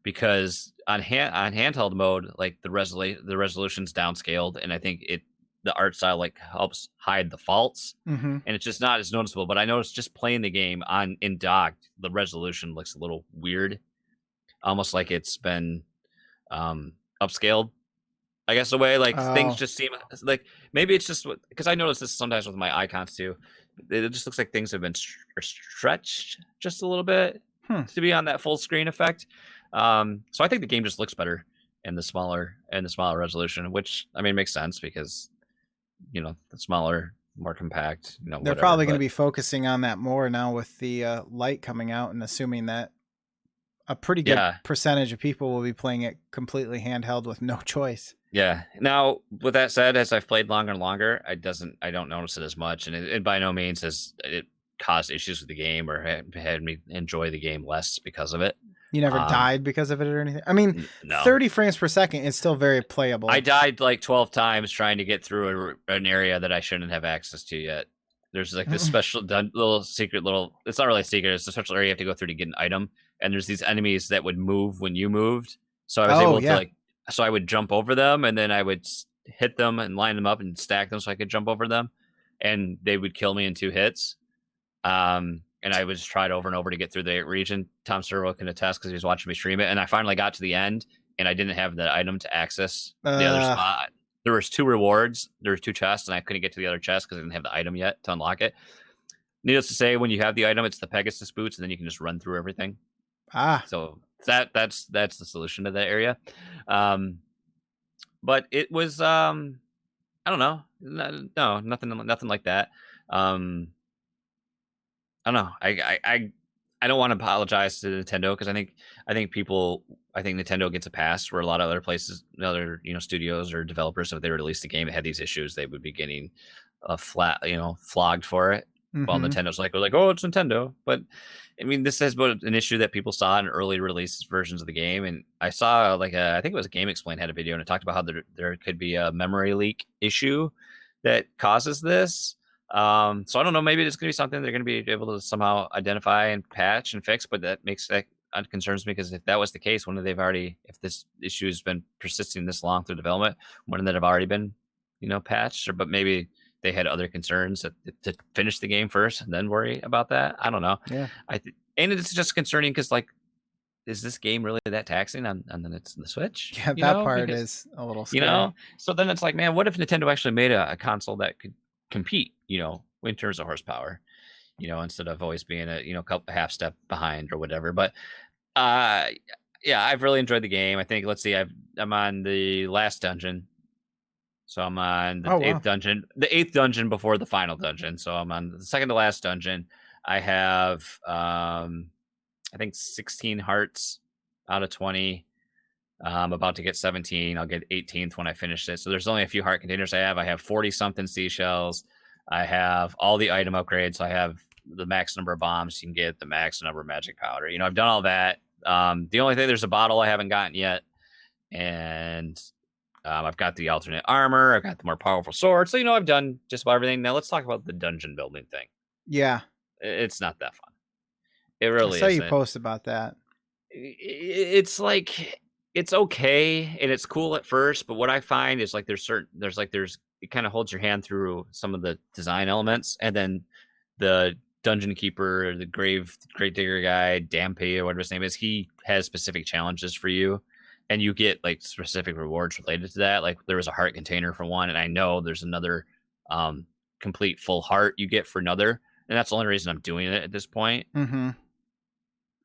Speaker 2: because on handheld mode, like the resolution's downscaled, and I think the art style like helps hide the faults, and it's just not as noticeable. But I noticed just playing the game in docked, the resolution looks a little weird. Almost like it's been upscaled, I guess, a way. Like things just seem like maybe it's just because I notice this sometimes with my icons too. It just looks like things have been stretched just a little bit to be on that full screen effect. So I think the game just looks better in the smaller resolution, which I mean makes sense because the smaller, more compact.
Speaker 1: They're probably going to be focusing on that more now with the light coming out, and assuming that a pretty good percentage of people will be playing it completely handheld with no choice.
Speaker 2: Yeah. Now, with that said, as I've played longer and longer, I don't notice it as much, and it by no means has it caused issues with the game or had me enjoy the game less because of it.
Speaker 1: You never died because of it or anything? I mean, no. 30 frames per second is still very playable.
Speaker 2: I died like 12 times trying to get through an area that I shouldn't have access to yet. There's like this special little secret it's not really a secret. It's a special area you have to go through to get an item. And there's these enemies that would move when you moved. So I was able to so I would jump over them, and then I would hit them and line them up and stack them so I could jump over them, and they would kill me in 2 hits. And I would just try it over and over to get through the region. Tom Servo can attest because he was watching me stream it. And I finally got to the end, and I didn't have the item to access the other spot. There was 2 rewards. There were 2 chests, and I couldn't get to the other chest because I didn't have the item yet to unlock it. Needless to say, when you have the item, it's the Pegasus boots, and then you can just run through everything. So that's the solution to that area. But it was I don't know. No, nothing like that. I don't know. I don't want to apologize to Nintendo because I think Nintendo gets a pass where a lot of other places, other studios or developers, if they released a game that had these issues, they would be getting flogged for it. Well, Nintendo's like, we're like, oh, it's Nintendo. But I mean, this has been an issue that people saw in early release versions of the game. And I saw like I think it was Game Explain had a video and it talked about how there could be a memory leak issue that causes this. So I don't know, maybe it's going to be something they're going to be able to somehow identify and patch and fix, but that concerns me because if that was the case, if this issue has been persisting this long through development, wouldn't that have already been, patched? But maybe they had other concerns to finish the game first and then worry about that. I don't know.
Speaker 1: Yeah.
Speaker 2: And it's just concerning because, like, is this game really that taxing on the Switch?
Speaker 1: Yeah, that part is a little scary.
Speaker 2: So then it's like, man, what if Nintendo actually made a console that could compete, in terms of horsepower, instead of always being a couple half step behind or whatever. But yeah, I've really enjoyed the game. I think, let's see, I'm on the last dungeon. So I'm on the eighth dungeon, the 8th dungeon before the final dungeon. So I'm on the second to last dungeon. I have, I think 16 hearts out of 20. I'm about to get 17. I'll get 18th when I finish it. So there's only a few heart containers I have. I have 40 something seashells. I have all the item upgrades. So I have the max number of bombs you can get, the max number of magic powder. I've done all that. The only thing, there's a bottle I haven't gotten yet. And I've got the alternate armor. I've got the more powerful sword. So, I've done just about everything. Now let's talk about the dungeon building thing.
Speaker 1: Yeah.
Speaker 2: It's not that fun. It really is.
Speaker 1: I saw you post about that.
Speaker 2: It's like, it's okay and it's cool at first, but what I find is like it kind of holds your hand through some of the design elements, and then the dungeon keeper, the grave digger guy, Dampy or whatever his name is, he has specific challenges for you, and you get like specific rewards related to that. Like there was a heart container for one, and I know there's another complete full heart you get for another, and that's the only reason I'm doing it at this point.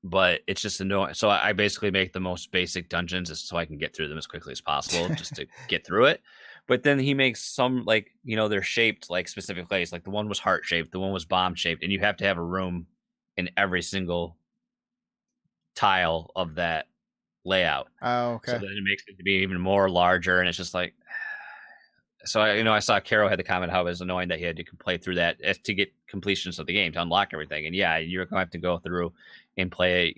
Speaker 2: But it's just annoying. So I basically make the most basic dungeons so I can get through them as quickly as possible just to get through it. But then he makes some, like, they're shaped like specific ways. Like the one was heart shaped, the one was bomb shaped, and you have to have a room in every single tile of that layout.
Speaker 1: Oh, okay.
Speaker 2: So then it makes it to be even more larger, and it's just like, so I saw Caro had the comment how it was annoying that he had to play through that to get completions of the game to unlock everything. And yeah, you're going to have to go through and play,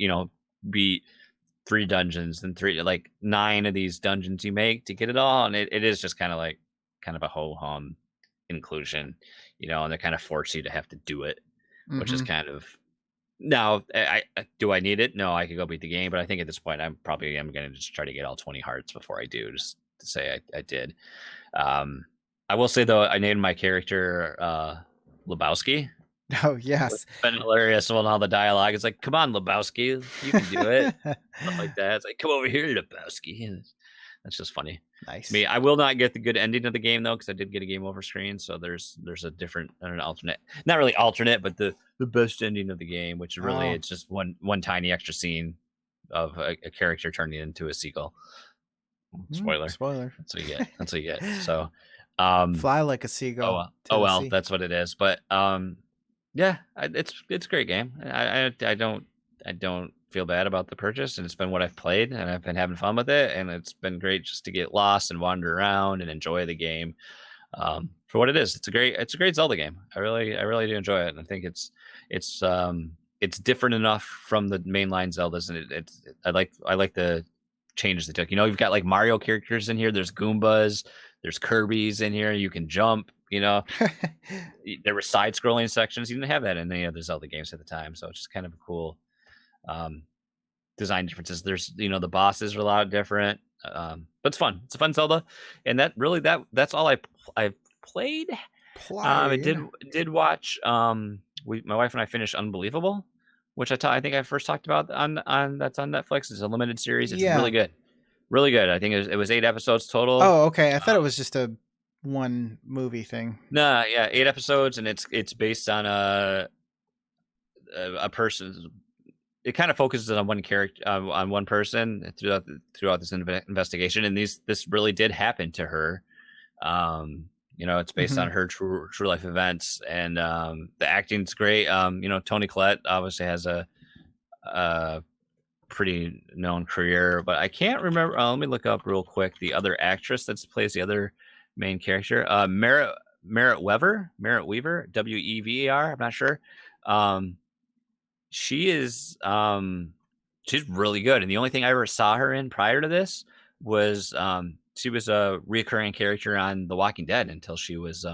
Speaker 2: beat 3 dungeons and 9 of these dungeons you make to get it all. And it is just kind of a ho-hum inclusion, and they kind of force you to have to do it, which is kind of, now, do I need it? No, I could go beat the game, but I think at this point I'm going to just try to get all 20 hearts before I do, just to say I did. I will say though, I named my character Lebowski.
Speaker 1: Oh yes,
Speaker 2: it's been hilarious when all the dialogue is like, "Come on, Lebowski, you can do it," stuff like that. It's like, "Come over here, Lebowski." And that's just funny.
Speaker 1: Nice.
Speaker 2: I will not get the good ending of the game though, because I did get a game over screen. So there's a different, an alternate, not really alternate, but the best ending of the game, which really it's just one tiny extra scene of a character turning into a seagull. Spoiler. That's what you get. So
Speaker 1: fly like a seagull.
Speaker 2: Oh well, that's what it is. But yeah, it's a great game. I don't feel bad about the purchase, and it's been what I've played, and I've been having fun with it, and it's been great just to get lost and wander around and enjoy the game for what it is. It's a great Zelda game. I really do enjoy it, and I think it's different enough from the mainline Zeldas, and I like the changes they took. You've got like Mario characters in here. There's Goombas. There's Kirby's in here. You can jump. There were side-scrolling sections. You didn't have that in any other Zelda games at the time, so it's just kind of a cool design differences. There's the bosses are a lot different, but it's fun. It's a fun Zelda, and that's all I played. I did watch. My wife and I finished Unbelievable, which I think I first talked about on that's on Netflix. It's a limited series. It's really good. I think it was 8 episodes total.
Speaker 1: Oh, okay. I thought it was just a one movie thing.
Speaker 2: No, yeah, 8 episodes, and it's based on a person's. It kind of focuses on one character, on one person throughout this investigation, and this really did happen to her. It's based on her true life events, and the acting's great. Toni Collette obviously has a pretty known career, but I can't remember. Let me look up real quick the other actress that plays the other main character. Merritt Weaver, Wever. I'm not sure. She is she's really good, and the only thing I ever saw her in prior to this was she was a recurring character on The Walking Dead until she was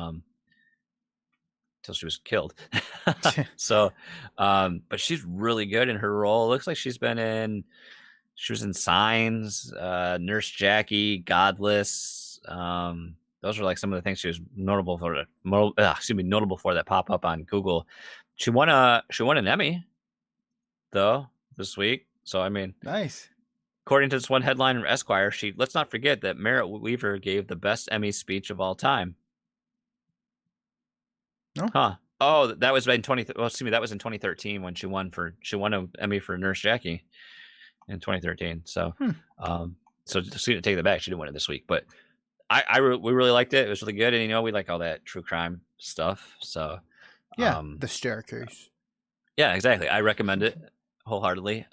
Speaker 2: killed. So but she's really good in her role. It looks like she was in Signs, Nurse Jackie, Godless. Those are like some of the things she was notable for that pop up on Google. She won an Emmy though this week. So I mean,
Speaker 1: nice.
Speaker 2: According to this one headline from Esquire, let's not forget that Merritt Weaver gave the best Emmy speech of all time.
Speaker 1: Oh.
Speaker 2: Huh. Oh, that was in that was in 2013 when she won an Emmy for Nurse Jackie in 2013. So so just to take that back, she didn't win it this week, but we really liked it. It was really good, and we like all that true crime stuff. So
Speaker 1: yeah, The Staircase.
Speaker 2: Yeah, exactly. I recommend it wholeheartedly.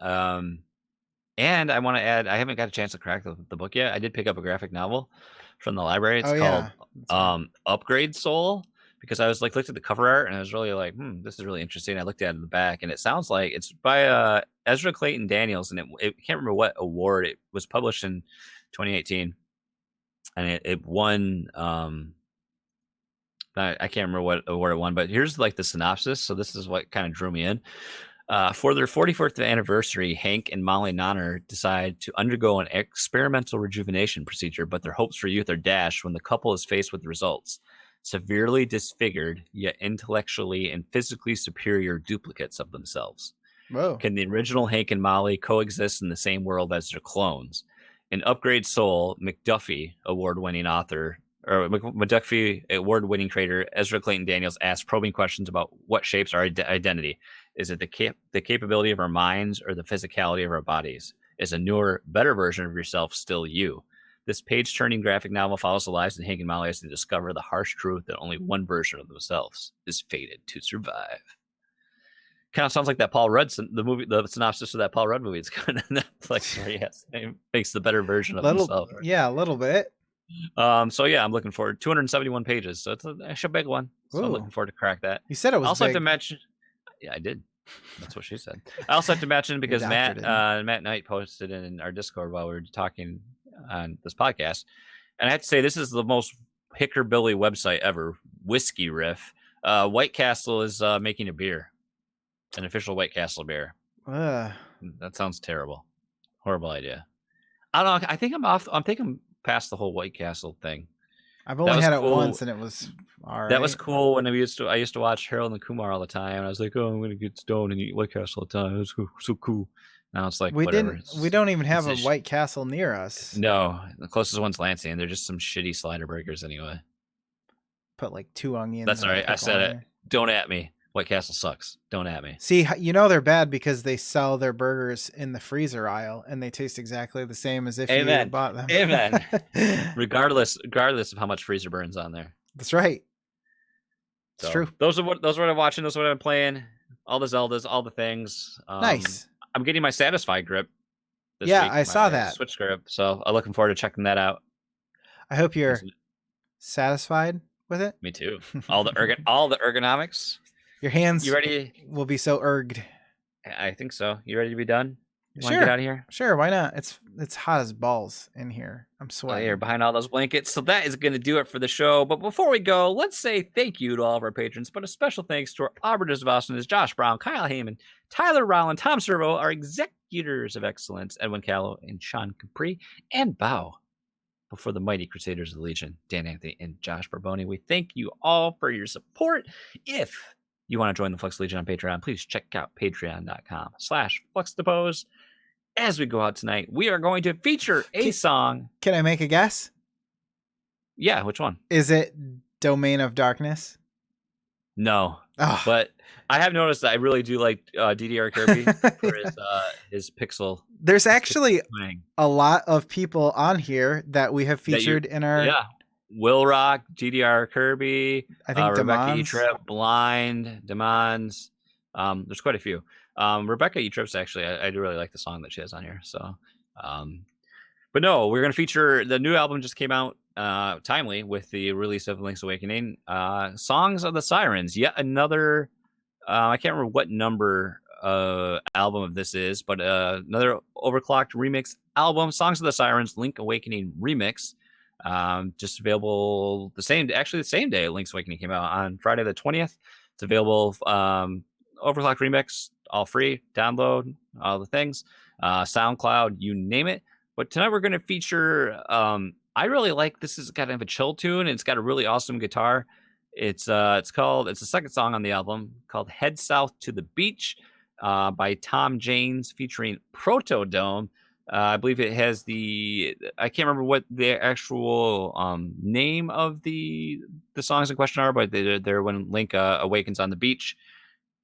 Speaker 2: And I want to add, I haven't got a chance to crack the book yet. I did pick up a graphic novel from the library. It's called Upgrade Soul, because I was looked at the cover art and I was really like, this is really interesting. I looked at it in the back, and it sounds like it's by Ezra Clayton Daniels, and it can't remember what award. It was published in 2018, and it won. I can't remember what award it won, but here's like the synopsis. So this is what kind of drew me in. For their 44th anniversary, Hank and Molly Nonner decide to undergo an experimental rejuvenation procedure, but their hopes for youth are dashed when the couple is faced with the results. Severely disfigured, yet intellectually and physically superior duplicates of themselves.
Speaker 1: Whoa.
Speaker 2: Can the original Hank and Molly coexist in the same world as their clones? In Upgrade Soul, McDuffie award-winning creator Ezra Clayton Daniels asks probing questions about what shapes our identity. Is it the capability of our minds or the physicality of our bodies? Is a newer, better version of yourself still you? This page-turning graphic novel follows the lives of Hank and Molly as they discover the harsh truth that only one version of themselves is fated to survive. Kind of sounds like that Paul Rudd, the synopsis of that Paul Rudd movie. It's kind of Netflix where he makes the better version of himself.
Speaker 1: Yeah, a little bit.
Speaker 2: So yeah, I'm looking forward. 271 pages, so it's a big one. So I'm looking forward to crack that.
Speaker 1: You said it was.
Speaker 2: I also
Speaker 1: big.
Speaker 2: have to mention. Yeah, I did. That's what she said. I also have to mention because Matt Knight posted in our Discord while we were talking on this podcast, and I have to say this is the most hickerbilly website ever. Whiskey Riff. White Castle is making a beer, an official White Castle beer. That sounds terrible. Horrible idea. I don't know. I think I'm off. I'm thinking past the whole White Castle thing.
Speaker 1: I've only had it once, and it was all right.
Speaker 2: That was cool when I used to watch Harold and Kumar all the time, and I was like, "Oh, I'm gonna get stoned and eat White Castle all the time." It was so cool. Now it's like
Speaker 1: we
Speaker 2: whatever.
Speaker 1: We don't even have a White Castle near us.
Speaker 2: No, the closest one's Lansing. They're just some shitty slider burgers anyway.
Speaker 1: Put like 2 onions.
Speaker 2: That's all right. I said it. Don't at me. White Castle sucks. Don't at me.
Speaker 1: See, they're bad because they sell their burgers in the freezer aisle, and they taste exactly the same as if you bought them.
Speaker 2: Amen. regardless of how much freezer burns on there.
Speaker 1: That's right. It's true.
Speaker 2: Those are what I'm watching. Those are what I'm playing. All the Zeldas, all the things.
Speaker 1: Nice.
Speaker 2: I'm getting my Satisfy grip this
Speaker 1: week.
Speaker 2: I
Speaker 1: saw that.
Speaker 2: Switch grip. So I'm looking forward to checking that out.
Speaker 1: I hope you're satisfied with it.
Speaker 2: Me too. All the ergonomics.
Speaker 1: Your hands
Speaker 2: you ready?
Speaker 1: Will be so erged.
Speaker 2: I think so. You ready to be done?
Speaker 1: Sure.
Speaker 2: Want to get out of here?
Speaker 1: Sure. Why not? It's hot as balls in here. I'm sweating.
Speaker 2: You're behind all those blankets. So that is going to do it for the show. But before we go, let's say thank you to all of our patrons. But a special thanks to our Arbiters of Awesomeness, Josh Brown, Kyle Heyman, Tyler Rowland, Tom Servo, our Executors of Excellence, Edwin Callow, and Sean Capri, and bow before the mighty Crusaders of the Legion, Dan Anthony and Josh Barboni. We thank you all for your support. If you want to join the Flux Legion on Patreon, please check out patreon.com/Fluxtaposed. As we go out tonight, we are going to feature a song.
Speaker 1: Can I make a guess?
Speaker 2: Yeah, which one?
Speaker 1: Is it Domain of Darkness?
Speaker 2: No. But I have noticed that I really do like DDR Kirby for his pixel.
Speaker 1: There's actually a lot of people on here that we have featured in our...
Speaker 2: Yeah. Will Rock, GDR Kirby,
Speaker 1: I think
Speaker 2: Rebecca E. Tripp, Blind, Demons. There's quite a few. Rebecca E. Tripp's actually, I do really like the song that she has on here. So, but no, we're going to feature the new album just came out timely with the release of Link's Awakening. Songs of the Sirens, yet another. I can't remember what number album of this is, but another overclocked remix album, Songs of the Sirens, Link Awakening remix. Just available the same day Link's Awakening came out on Friday the 20th. It's available overclocked remix, all free, download, all the things, SoundCloud, you name it. But tonight we're going to feature I really like this. Is kind of a chill tune, and it's got a really awesome guitar. It's the second song on the album, called Head South to the Beach, by Tom Janes featuring Protodome. I believe it has I can't remember what the actual name of the songs in question are, but they're when Link awakens on the beach,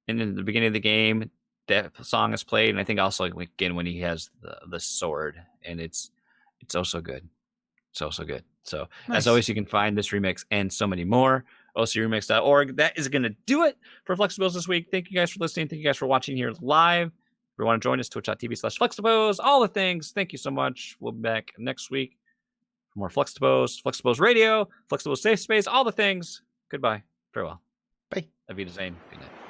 Speaker 2: and in the beginning of the game, that song is played, and I think also again when he has the sword, and it's so good, so good. So
Speaker 1: nice. As
Speaker 2: always, you can find this remix and so many more. ocremix.org. That is going to do it for Fluxtaposed this week. Thank you guys for listening. Thank you guys for watching here live. If you want to join us, twitch.tv/Fluxtaposed, all the things. Thank you so much. We'll be back next week for more Fluxtaposed, Fluxtaposed Radio, Fluxtaposed Safe Space, all the things. Goodbye. Farewell.
Speaker 1: Bye.
Speaker 2: Auf Wiedersehen. Good night.